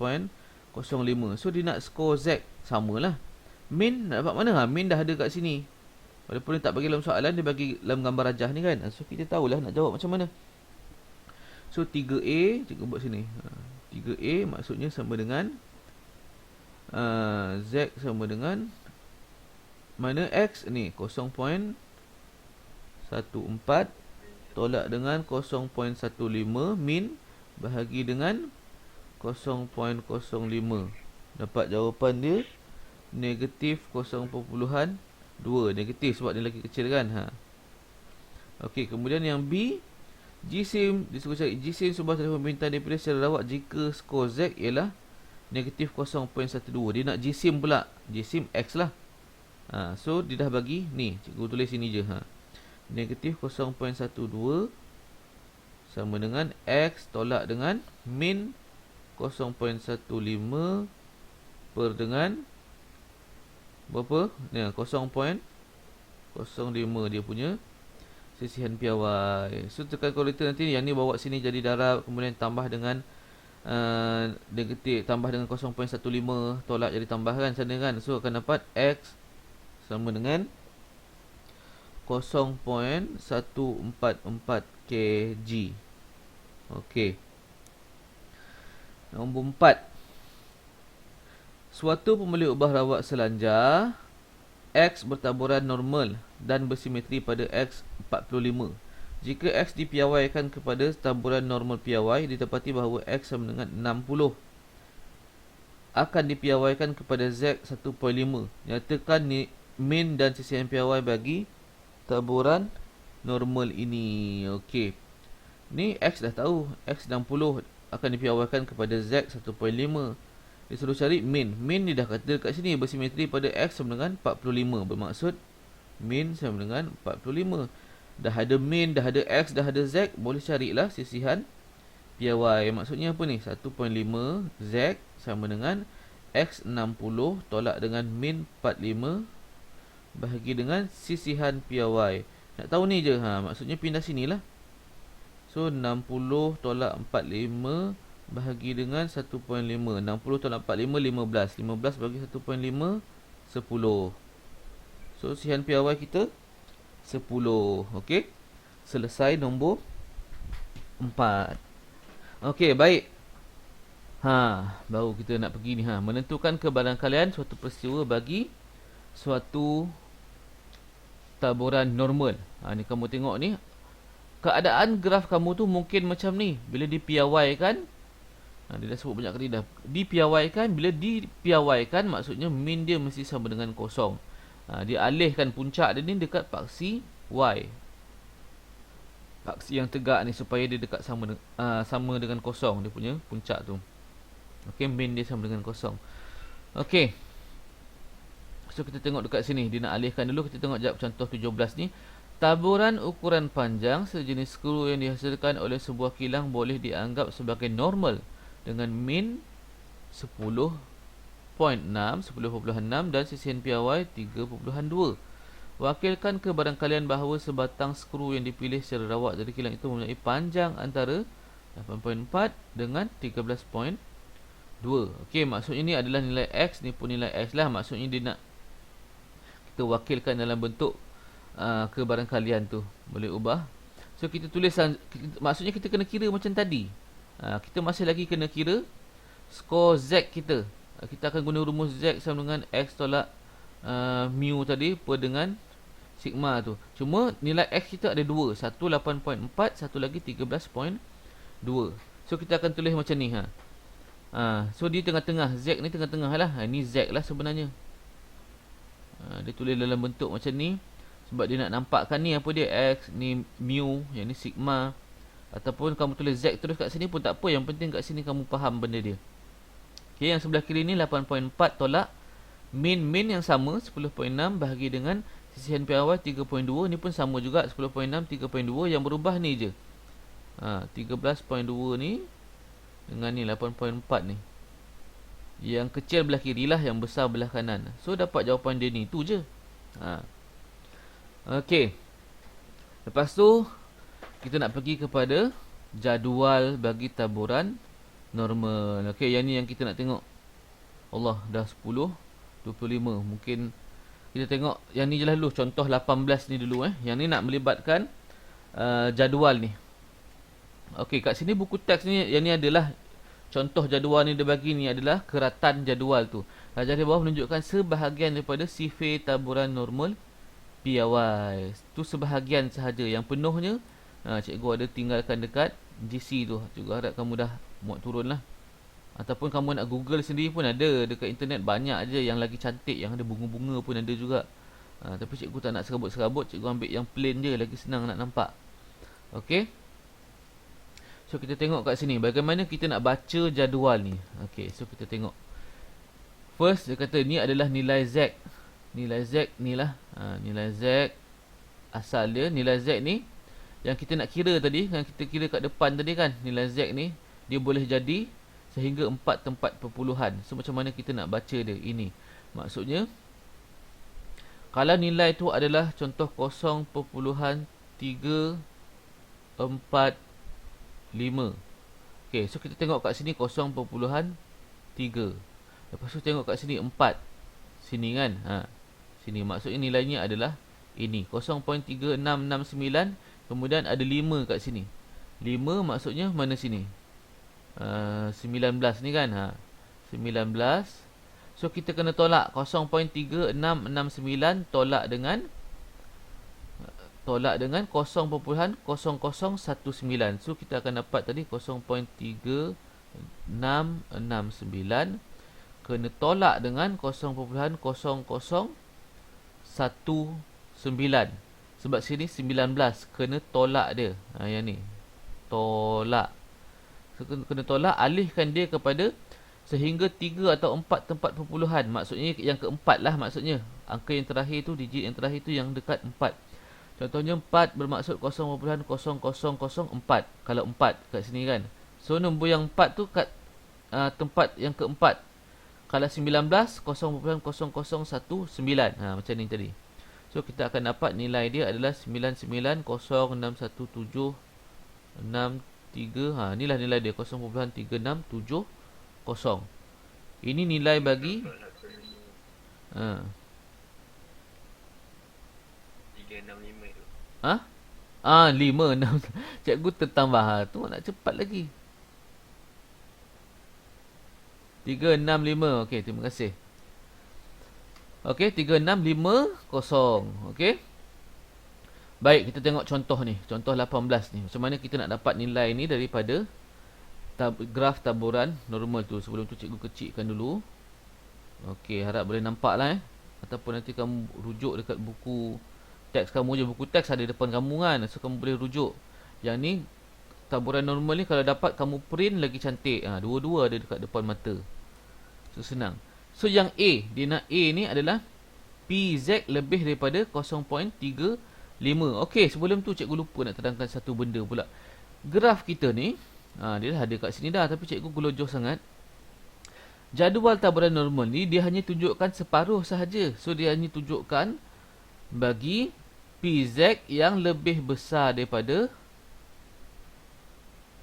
So dia nak skor Z. Samalah. Min nak dapat mana? Min dah ada kat sini. Walaupun dia tak bagi dalam soalan, dia bagi dalam gambar rajah ni kan. So kita tahulah nak jawab macam mana. So 3A, cikgu buat sini. 3A maksudnya sama dengan Z sama dengan mana X ni 0.14 tolak dengan 0.15 min bahagi dengan 0.05. Dapat jawapan dia negatif 0.2. Negatif sebab dia lagi kecil kan. Okey, kemudian yang B, jisim disuruh cari jisim sebuah telefon pintar dipilih secara rawat jika skor Z ialah negatif 0.12. Dia nak jisim pula. Jisim X lah. So dia dah bagi ni. Cikgu tulis sini je. Negatif 0.12 sama dengan X tolak dengan min 0.15 per dengan berapa? 0.05 dia punya sisihan piawai. So tekan kalkulator nanti yang ni bawa sini jadi darab, kemudian tambah dengan negatif, tambah dengan 0.15 tolak jadi tambahkan sana kan. So akan dapat X sama dengan 0.144 kg. Okey. Nombor 4. Suatu pembeli ubah rawat selanjar X bertaburan normal dan bersimetri pada X 45. Jika X dipiawaikan kepada taburan normal piawai, didapati bahawa X sama dengan 60 akan dipiawaikan kepada Z 1.5. Nyatakan min dan sisihan piawai bagi taburan normal ini. Okey. Ni X dah tahu. X 60 akan dipiawaikan kepada Z 1.5. Disuruh cari min. Min ni dah kata kat sini bersimetri pada X sama dengan 45. Bermaksud min sama dengan 45. Dah ada min, dah ada X, dah ada Z. Boleh carilah sisihan piawai. Maksudnya apa ni? 1.5 Z sama dengan X 60 tolak dengan min 45 bahagi dengan sisihan piawai. Nak tahu ni je. Maksudnya pindah sinilah. So 60 tolak 45 bahagi dengan 1.5. 60 tolak 45, 15. 15 bagi 1.5, 10. So sisihan piawai kita 10. Okey. Selesai nombor 4. Okey, baik. Baru kita nak pergi ni. Menentukan kebarangkalian suatu peristiwa bagi suatu taburan normal. Ni kamu tengok ni. Keadaan graf kamu tu mungkin macam ni. Bila dipiawaikan, dia dah sebut banyak kali dah. Dipiawaikan, bila dipiawaikan maksudnya min dia mesti sama dengan kosong. Dia alihkan puncak dia ni dekat paksi Y. Aksi yang tegak ni supaya dia dekat sama dengan kosong, dia punya puncak tu. Okey, min dia sama dengan kosong. Okey. So kita tengok dekat sini, dia nak alihkan dulu. Kita tengok jap contoh 17 ni. Taburan ukuran panjang sejenis skru yang dihasilkan oleh sebuah kilang boleh dianggap sebagai normal dengan min 10.6, 10.6 dan sisihan piawai 3.2. Wakilkan kepada kalian bahawa sebatang skru yang dipilih secara rawat dari kilang itu mempunyai panjang antara 8.4 dengan 13.2. Okey, maksudnya ni adalah nilai X, ni pun nilai X lah. Maksudnya dia nak kita wakilkan dalam bentuk kebarangkalian tu. Boleh ubah. So kita tulis, maksudnya kita kena kira macam tadi. Kita masih lagi kena kira skor Z kita. Kita akan guna rumus Z sama dengan X tolak mu tadi per dengan sigma tu. Cuma nilai X kita ada dua. Satu 8.4, satu lagi 13.2. So kita akan tulis macam ni. So di tengah-tengah, Z ni tengah-tengah lah. Ni Z lah sebenarnya. Dia tulis dalam bentuk macam ni sebab dia nak nampakkan ni apa dia, X, ni mu, yang ni sigma. Ataupun kamu tulis Z terus kat sini pun tak apa. Yang penting kat sini kamu faham benda dia. Okay, yang sebelah kiri ni 8.4 tolak min yang sama 10.6 bahagi dengan sisihan piawai 3.2. Ni pun sama juga 10.6, 3.2. Yang berubah ni je, 13.2 ni dengan ni 8.4 ni. Yang kecil belah kiri lah, yang besar belah kanan. So dapat jawapan dia ni, tu je. Okey. Lepas tu kita nak pergi kepada jadual bagi taburan normal. Okey, yang ni yang kita nak tengok. Allah, dah 10, 25. Mungkin kita tengok yang ni je lah dulu. Contoh 18 ni dulu. Yang ni nak melibatkan jadual ni. Okey, kat sini buku teks ni, yang ni adalah contoh jadual ni dia bagi ni adalah keratan jadual tu. Raja di bawah menunjukkan sebahagian daripada sifir taburan normal piawai. Tu sebahagian sahaja. Yang penuhnya cikgu ada tinggalkan dekat GC tu. Cikgu harap kamu dah muat turun lah. Ataupun kamu nak google sendiri pun ada. Dekat internet banyak je yang lagi cantik, yang ada bunga-bunga pun ada juga. Tapi cikgu tak nak serabut-serabut. Cikgu ambil yang plain je, lagi senang nak nampak. Okey. So kita tengok kat sini bagaimana kita nak baca jadual ni. Okey, so kita tengok. First dia kata ni adalah nilai Z. Nilai Z ni lah. Nilai Z asal dia. Nilai Z ni yang kita nak kira tadi, yang kita kira kat depan tadi kan. Nilai Z ni dia boleh jadi sehingga 4 tempat perpuluhan. So macam mana kita nak baca dia ini? Maksudnya kalau nilai tu adalah contoh 0.345. Okey, so kita tengok kat sini 0.3. Lepas tu tengok kat sini 4. Sini kan. Sini maksudnya nilainya adalah ini 0.3669. Kemudian ada 5 kat sini. 5 maksudnya mana sini? 19 ni kan. 19. So kita kena tolak 0.3669 tolak dengan 0.0019. So kita akan dapat tadi 0.3669 kena tolak dengan 0.0019. Sebab sini 19 kena tolak dia. Yang ni tolak. So, kena tolak, alihkan dia kepada sehingga 3 atau 4 tempat perpuluhan. Maksudnya yang keempat lah maksudnya. Angka yang terakhir tu, digit yang terakhir tu yang dekat 4. Contohnya 4 bermaksud 0.0004. Kalau 4 kat sini kan. So nombor yang 4 tu kat tempat yang keempat. Kalau 19, 0.0019. Macam ni tadi. So kita akan dapat nilai dia adalah 99061763. Inilah nilai dia 0.3670. Ini nilai bagi 365 tu. 5, 6. Cikgu tertambah. Tu nak cepat lagi. 365. Okey, terima kasih. Okey, 3650. Okey. Baik, kita tengok contoh ni. Contoh 18 ni. Macam mana kita nak dapat nilai ni daripada graf taburan normal tu. Sebelum tu cikgu kecilkan dulu. Okey, harap boleh nampak lah. Ataupun nanti kamu rujuk dekat buku Teks kamu je, buku teks ada depan kamu kan, so kamu boleh rujuk. Yang ni taburan normal ni kalau dapat kamu print lagi cantik. Dua-dua ada dekat depan mata. So senang. So yang A, dia nak A ni adalah PZ lebih daripada 0.35. Okey, sebelum tu cikgu lupa nak terangkan satu benda pula. Graf kita ni, dia dah ada kat sini dah, tapi cikgu gelojoh sangat. Jadual taburan normal ni dia hanya tunjukkan separuh sahaja. So dia hanya tunjukkan bagi PZ yang lebih besar daripada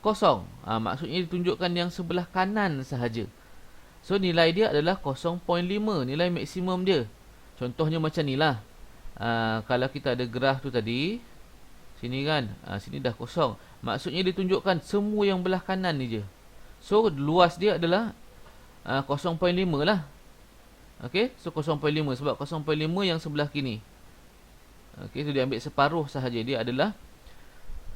0. Maksudnya ditunjukkan yang sebelah kanan sahaja. So nilai dia adalah 0.5, nilai maksimum dia. Contohnya macam ni lah. Kalau kita ada graf tu tadi, sini kan, sini dah kosong. Maksudnya ditunjukkan semua yang belah kanan ni je. So luas dia adalah 0.5 lah. Okey, so 0.5 sebab 0.5 yang sebelah kini. Okey, so dia ambil separuh sahaja, dia adalah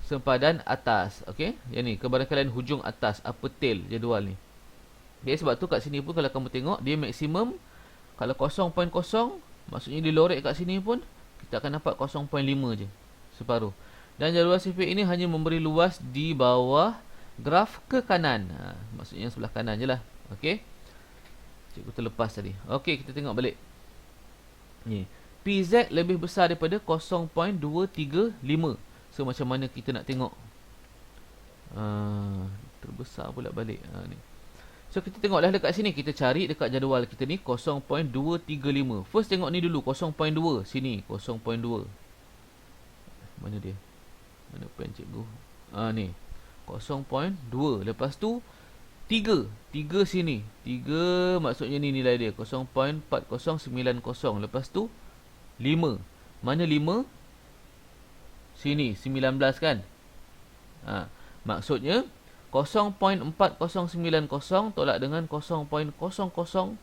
sempadan atas. Okey, yang ni kebarangkalian hujung atas, upper tail jadual ni. Okey, sebab tu kat sini pun kalau kamu tengok dia maksimum kalau 0.0, maksudnya dia lorek kat sini pun kita akan dapat 0.5 je, separuh. Dan jadual sifik ini hanya memberi luas di bawah graf ke kanan. Maksudnya sebelah kanan je lah. Okey, cikgu terlepas tadi. Okey, kita tengok balik ni. PZ lebih besar daripada 0.235. So macam mana kita nak tengok? Terbesar pula balik. Ni. So kita tengoklah dekat sini, kita cari dekat jadual kita ni 0.235. First tengok ni dulu, 0.2. Sini 0.2. Mana dia? Mana pen cikgu? Ni 0.2. Lepas tu 3 sini. 3 maksudnya ni nilai dia 0.4090. Lepas tu 5. Mana 5? Sini 19 kan. Maksudnya 0.4090 tolak dengan 0.0019.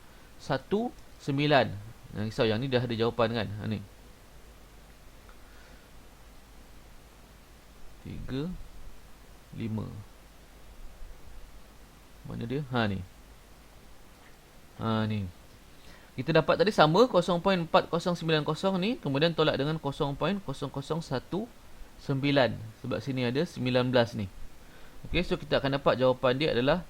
Jangan risau, yang ni dah ada jawapan kan. Ni 3 5. Mana dia? Ni. Ni. Kita dapat tadi sama 0.4090 ni, kemudian tolak dengan 0.0019. Sebab sini ada 19 ni. Okey, so kita akan dapat jawapan dia adalah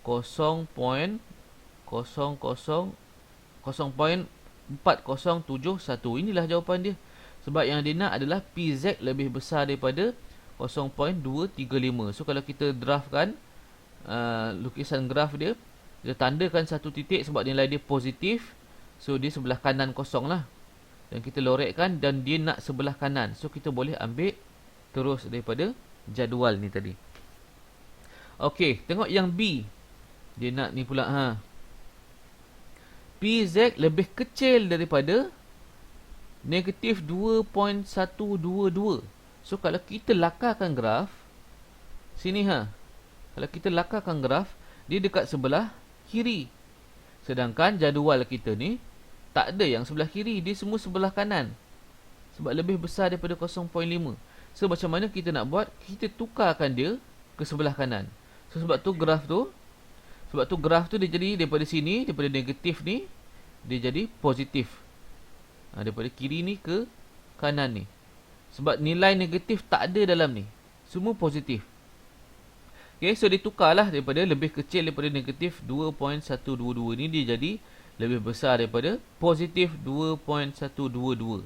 0.4071. Inilah jawapan dia. Sebab yang dia nak adalah PZ lebih besar daripada 0.235. So kalau kita draftkan lukisan graf dia, kita tandakan satu titik sebab nilai dia positif. So dia sebelah kanan kosong lah. Dan kita lorekkan dan dia nak sebelah kanan. So kita boleh ambil terus daripada jadual ni tadi. Okey, tengok yang B. Dia nak ni pula PZ lebih kecil daripada negatif 2.122. So kalau kita lakarkan graf sini kalau kita lakarkan graf, dia dekat sebelah kiri. Sedangkan jadual kita ni tak ada yang sebelah kiri, dia semua sebelah kanan. Sebab lebih besar daripada 0.5. So macam mana kita nak buat? Kita tukarkan dia ke sebelah kanan. So sebab tu graf tu dia jadi daripada sini, daripada negatif ni dia jadi positif. Daripada kiri ni ke kanan ni. Sebab nilai negatif tak ada dalam ni, semua positif. Okay, so ditukarlah daripada lebih kecil daripada negatif 2.122 ni, dia jadi lebih besar daripada positif 2.122.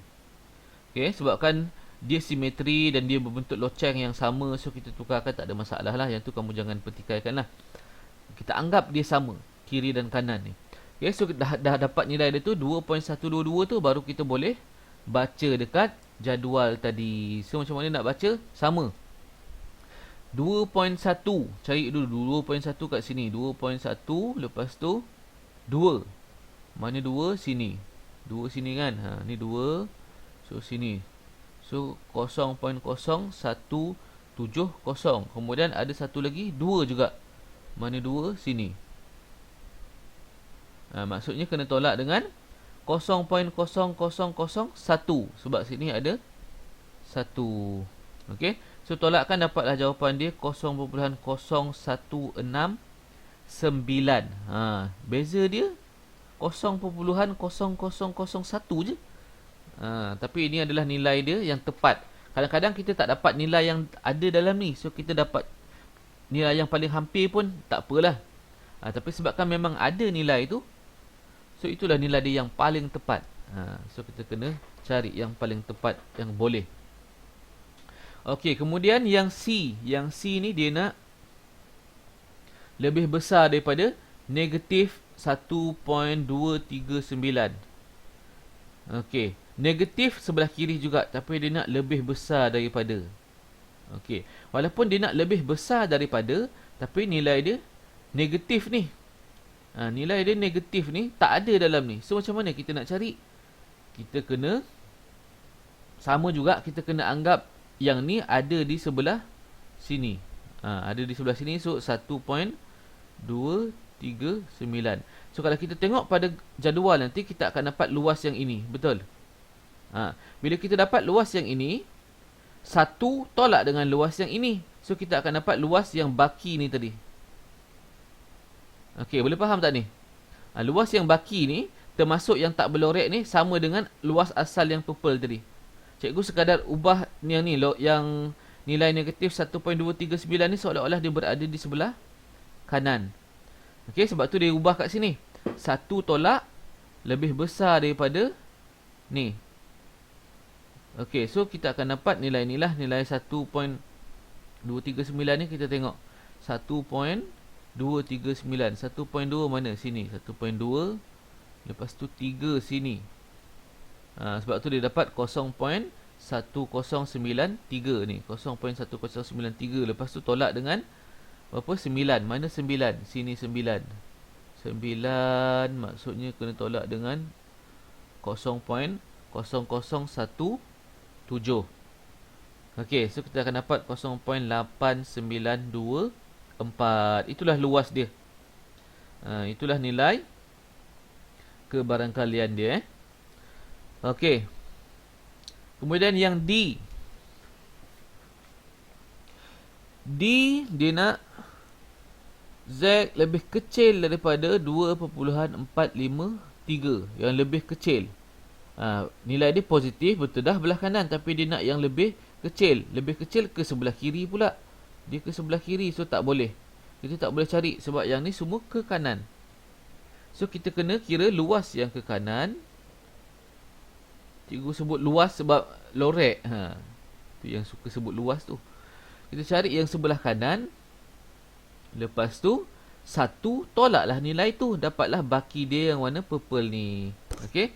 Okay, sebabkan dia simetri dan dia berbentuk loceng yang sama, so kita tukarkan, tak ada masalah lah. Yang tu kamu jangan petikaikan lah. Kita anggap dia sama, kiri dan kanan ni. Okay, so dah dapat nilai dia tu 2.122 tu, baru kita boleh baca dekat jadual tadi. So macam mana nak baca? Sama 2.1, cari dulu 2.1 kat sini. 2.1 lepas tu 2. Mana 2? Sini. 2 sini kan. Ni 2. So sini. So 0.0170. Kemudian ada satu lagi 2 juga. Mana 2? Sini. Maksudnya kena tolak dengan 0.0001. Sebab sini ada 1. Okey. So tolakkan, dapatlah jawapan dia 0.0169. Beza dia 0.0001 je. Tapi ini adalah nilai dia yang tepat. Kadang-kadang kita tak dapat nilai yang ada dalam ni, so kita dapat nilai yang paling hampir pun tak apalah. Tapi sebabkan memang ada nilai tu, so itulah nilai dia yang paling tepat. So kita kena cari yang paling tepat yang boleh. Okey, kemudian yang C. Yang C ni dia nak lebih besar daripada negatif 1.239. Okey, negatif sebelah kiri juga, tapi dia nak lebih besar daripada. Okey, walaupun dia nak lebih besar daripada, tapi nilai dia negatif ni. Nilai dia negatif ni tak ada dalam ni. So macam mana kita nak cari? Kita kena sama juga, kita kena anggap yang ni ada di sebelah sini. Ada di sebelah sini, so 1.239. So kalau kita tengok pada jadual nanti, kita akan dapat luas yang ini, betul? Bila kita dapat luas yang ini, satu tolak dengan luas yang ini, so kita akan dapat luas yang baki ni tadi. Okey, boleh faham tak ni? Luas yang baki ni, termasuk yang tak berlorek ni, sama dengan luas asal yang purple tadi. Cikgu sekadar ubah yang ni, yang nilai negatif 1.239 ni seolah-olah dia berada di sebelah kanan. Okey, sebab tu dia ubah kat sini. Satu tolak lebih besar daripada ni. Okey, so kita akan dapat nilai ni lah. Nilai 1.239 ni kita tengok 1.239. 1.2 mana? Sini 1.2. Lepas tu 3 sini. Sebab tu dia dapat 0.1093 ni. 0.1093. Lepas tu tolak dengan berapa? 9. Mana 9? Sini 9. 9 maksudnya kena tolak dengan 0.0017. Okey, so kita akan dapat 0.8924. Itulah luas dia. Itulah nilai kebarangkalian dia. Okey. Kemudian yang D. D dia nak Z lebih kecil daripada 2.453. Yang lebih kecil. Nilai dia positif, betul dah belah kanan, tapi dia nak yang lebih kecil. Lebih kecil ke sebelah kiri pula. Dia ke sebelah kiri, so tak boleh. Kita tak boleh cari sebab yang ni semua ke kanan. So kita kena kira luas yang ke kanan. Cikgu sebut luas sebab lorek. Tu yang suka sebut luas tu. Kita cari yang sebelah kanan. Lepas tu satu tolaklah nilai tu, dapatlah baki dia yang warna purple ni. Okey.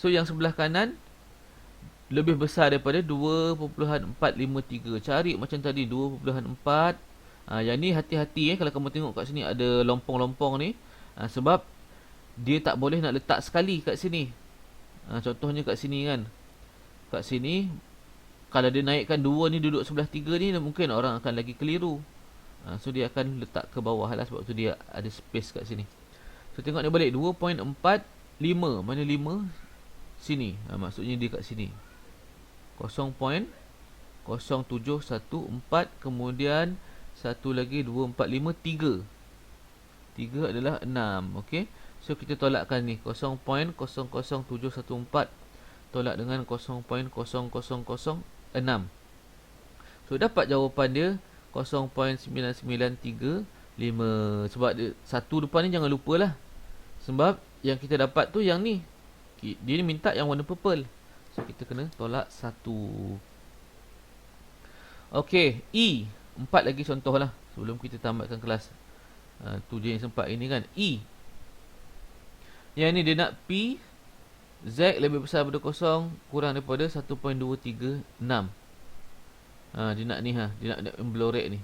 So yang sebelah kanan lebih besar daripada 2.453. Cari macam tadi 2.4. Yang ni hati-hati kalau kamu tengok kat sini ada lompong-lompong ni. Sebab dia tak boleh nak letak sekali kat sini. Contohnya kat sini kan. Kat sini kalau dia naikkan 2 ni duduk sebelah 3 ni, mungkin orang akan lagi keliru. So dia akan letak ke bawah lah, sebab tu dia ada space kat sini. So tengok ni balik 2.45. Mana 5? Sini. Maksudnya dia kat sini. 0.0714. Kemudian satu lagi 245. 3 adalah 6. Okey. So kita tolakkan ni 0.00714 tolak dengan 0.0006. So dapat jawapan dia 0.9935. Sebab dia, satu depan ni jangan lupalah. Sebab yang kita dapat tu yang ni. Dia ni minta yang warna purple. So kita kena tolak 1. Okey, E. 4 lagi contoh lah sebelum kita tamatkan kelas. Tu je yang sempat ini kan. E. Yang ni dia nak P Z lebih besar daripada 0 kurang daripada 1.236. Dia nak ni dia nak blorek ni.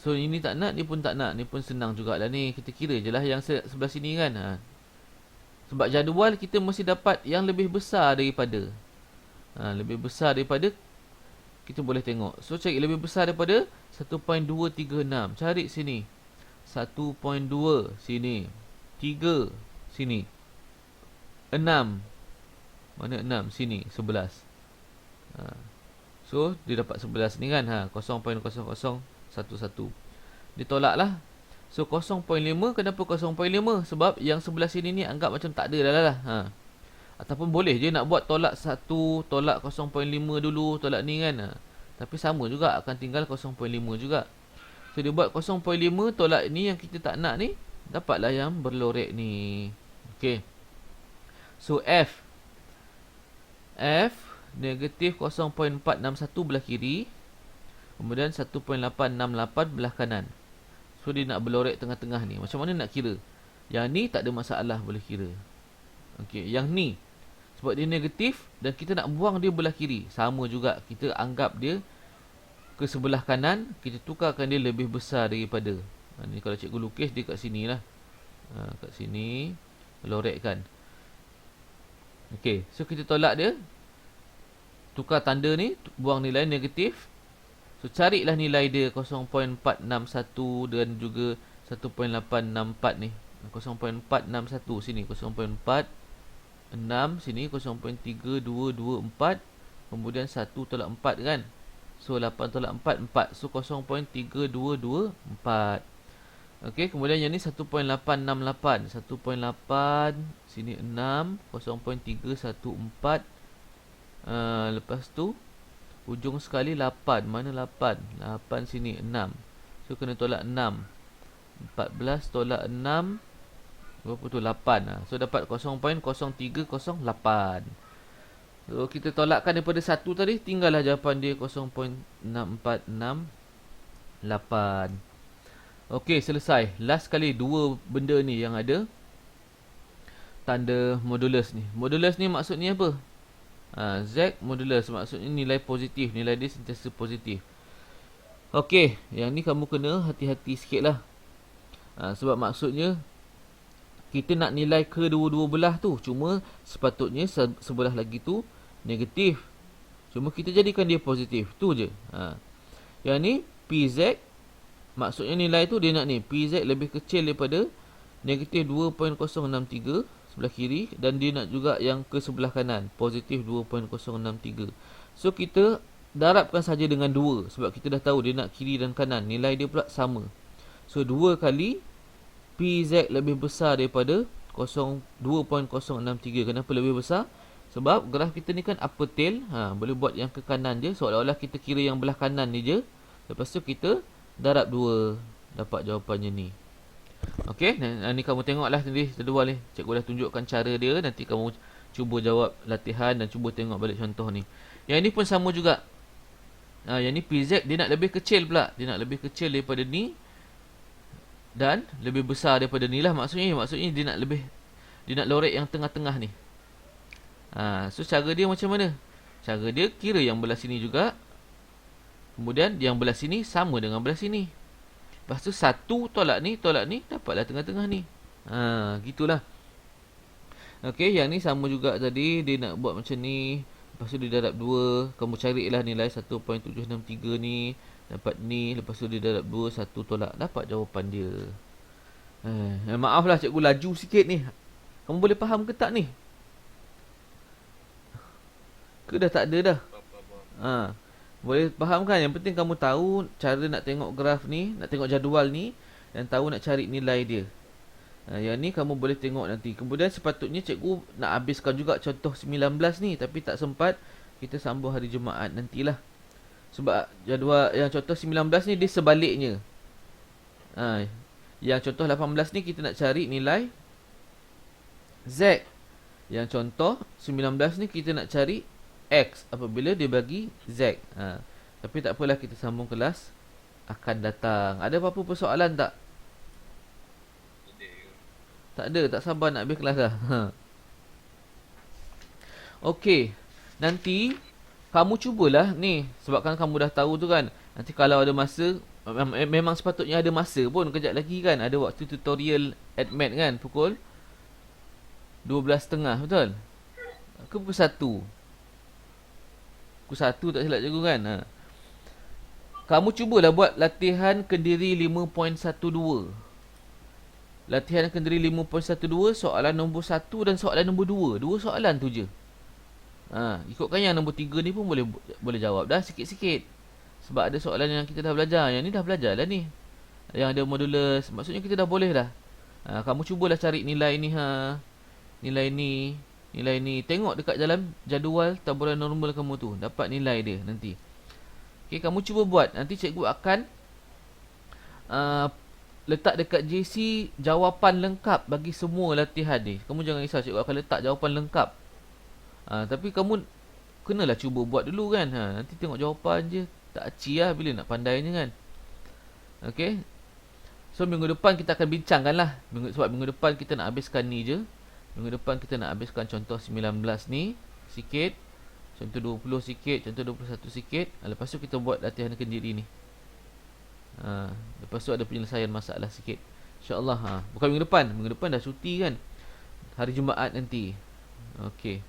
So ini tak nak, ni pun tak nak. Ni pun senang jugalah ni. Kita kira je lah yang sebelah sini kan. Sebab jadual kita mesti dapat yang lebih besar daripada. Lebih besar daripada, kita boleh tengok. So cari lebih besar daripada 1.236. Cari sini 1.2 sini, 3 sini, 6. Mana 6? Sini 11. So dia dapat 11 ni kan. 0.0011. Ditolak lah. So 0.5. Kenapa 0.5? Sebab yang sebelah sini ni anggap macam tak ada dah lah. Ataupun boleh je nak buat tolak 1, tolak 0.5 dulu, tolak ni kan. Tapi sama juga, akan tinggal 0.5 juga. So dia buat 0.5 tolak ni yang kita tak nak ni, dapatlah yang berlorek ni. Okay. So F negatif 0.461 belah kiri, kemudian 1.868 belah kanan. So dia nak berlorek tengah-tengah ni. Macam mana nak kira? Yang ni tak ada masalah, boleh kira. Okay, yang ni sebab dia negatif dan kita nak buang dia belah kiri, sama juga, kita anggap dia ke sebelah kanan, kita tukarkan dia lebih besar daripada. Ni kalau cikgu lukis dia kat sini lah. Kat sini lorekkan. Okey, so kita tolak dia, tukar tanda ni, buang nilai negatif. So carilah nilai dia 0.461 dan juga 1.864 ni. 0.461 sini, 0.46 sini, 0.3224, kemudian 1 tolak 4 kan. So 8 tolak 4, 4. So 0.3224. Okey, kemudian yang ni 1.868. 1.8 sini 6, 0.314. Lepas tu ujung sekali 8. Mana 8? 8 sini 6. So kena tolak 6. 14 tolak 6 berapa tu? 8. So dapat 0.0308. So kita tolakkan daripada 1 tadi, tinggallah jawapan dia 0.6468. Okey, selesai. Last kali dua benda ni yang ada tanda modulus ni. Modulus ni maksudnya apa? Z modulus maksudnya nilai positif, nilai dia sentiasa positif. Okey, yang ni kamu kena hati-hati sikit lah. Sebab maksudnya kita nak nilai kedua-dua belah tu, cuma sepatutnya sebelah lagi tu negatif, cuma kita jadikan dia positif. Tu je. Yang ni PZ, maksudnya nilai tu dia nak ni PZ lebih kecil daripada negatif 2.063 sebelah kiri, dan dia nak juga yang ke sebelah kanan positif 2.063. So kita darabkan saja dengan 2 sebab kita dah tahu dia nak kiri dan kanan, nilai dia pula sama. So 2 kali PZ lebih besar daripada 2.063. Kenapa lebih besar? Sebab graf kita ni kan upper tail. Boleh buat yang ke kanan je, seolah-olah kita kira yang belah kanan ni je. Lepas tu kita darab 2, dapat jawapannya ni. Okey, ni kamu tengoklah tadi jadual ni. Cikgu dah tunjukkan cara dia. Nanti kamu cuba jawab latihan dan cuba tengok balik contoh ni. Yang ni pun sama juga. Yang ni PZ dia nak lebih kecil pula. Dia nak lebih kecil daripada ni dan lebih besar daripada ni lah maksudnya. Maksudnya dia nak lorek yang tengah-tengah ni. So cara dia macam mana? Cara dia kira yang belah sini juga, kemudian yang belah sini sama dengan belah sini. Lepas tu 1 tolak ni, dapatlah tengah-tengah ni. Gitulah. Okey, yang ni sama juga tadi. Dia nak buat macam ni. Lepas tu dia darab 2. Kamu carilah nilai 1.763 ni. Dapat ni. Lepas tu dia darab 2, 1 tolak. Dapat jawapan dia. Maaflah cikgu laju sikit ni. Kamu boleh faham ke tak ni? Ke dah tak ada dah? Boleh faham kan? Yang penting kamu tahu cara nak tengok graf ni, nak tengok jadual ni, dan tahu nak cari nilai dia. Yang ni kamu boleh tengok nanti. Kemudian sepatutnya cikgu nak habiskan juga contoh 19 ni, tapi tak sempat. Kita sambung hari Jumaat nantilah. Sebab jadual yang contoh 19 ni dia sebaliknya. Yang contoh 18 ni kita nak cari nilai Z. Yang contoh 19 ni kita nak cari X apabila dia bagi Z. Tapi tak apalah, kita sambung kelas akan datang. Ada apa-apa persoalan tak? Tak ada, tak sabar nak habis kelas dah. Okey, nanti kamu cubalah ni, sebabkan kamu dah tahu tu kan. Nanti kalau ada masa, memang sepatutnya ada masa pun, kejap lagi kan ada waktu tutorial AdMath kan, pukul 12.30, betul? Ke pukul 1? Pukul 1 tak silap cikgu kan. Kamu cubalah buat latihan Kendiri 5.12. Latihan Kendiri 5.12, soalan nombor 1 dan soalan nombor 2. Dua soalan tu je. Ikutkan yang nombor 3 ni pun boleh jawab dah sikit-sikit. Sebab ada soalan yang kita dah belajar. Yang ni dah belajar lah ni. Yang ada modulus. Maksudnya kita dah boleh dah. Kamu cubalah cari nilai ni. Nilai ni. Nilai ni. Tengok dekat dalam jadual taburan normal kamu tu. Dapat nilai dia nanti. Okay, kamu cuba buat. Nanti cikgu akan uh, letak dekat JC jawapan lengkap bagi semua latihan ni. Kamu jangan risau, cikgu akan letak jawapan lengkap. Tapi kamu kenalah cuba buat dulu kan. Nanti tengok jawapan je. Tak aci lah bila nak pandainya kan. Okay. So minggu depan kita akan bincangkan lah. Sebab minggu depan kita nak habiskan ni je. Minggu depan kita nak habiskan contoh 19 ni sikit, contoh 20 sikit, contoh 21 sikit. Lepas tu kita buat latihan kendiri ni. Lepas tu ada penyelesaian masalah sikit, InsyaAllah. Bukan minggu depan. Minggu depan dah cuti kan, hari Jumaat nanti. Okay.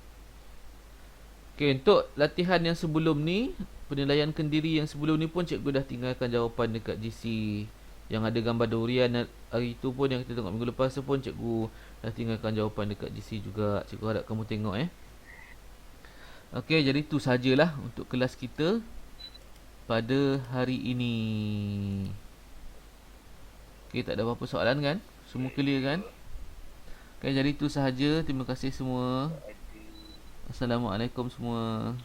Okay, untuk latihan yang sebelum ni, penilaian kendiri yang sebelum ni pun cikgu dah tinggalkan jawapan dekat GC yang ada gambar durian. Hari tu pun yang kita tengok minggu lepas tu pun cikgu dah tinggalkan jawapan dekat GC juga. Cikgu harap kamu tengok Okey, jadi tu sajalah untuk kelas kita pada hari ini. Okey, tak ada apa-apa soalan kan? Semua clear kan? Okey, jadi tu sahaja. Terima kasih semua. Assalamualaikum semua.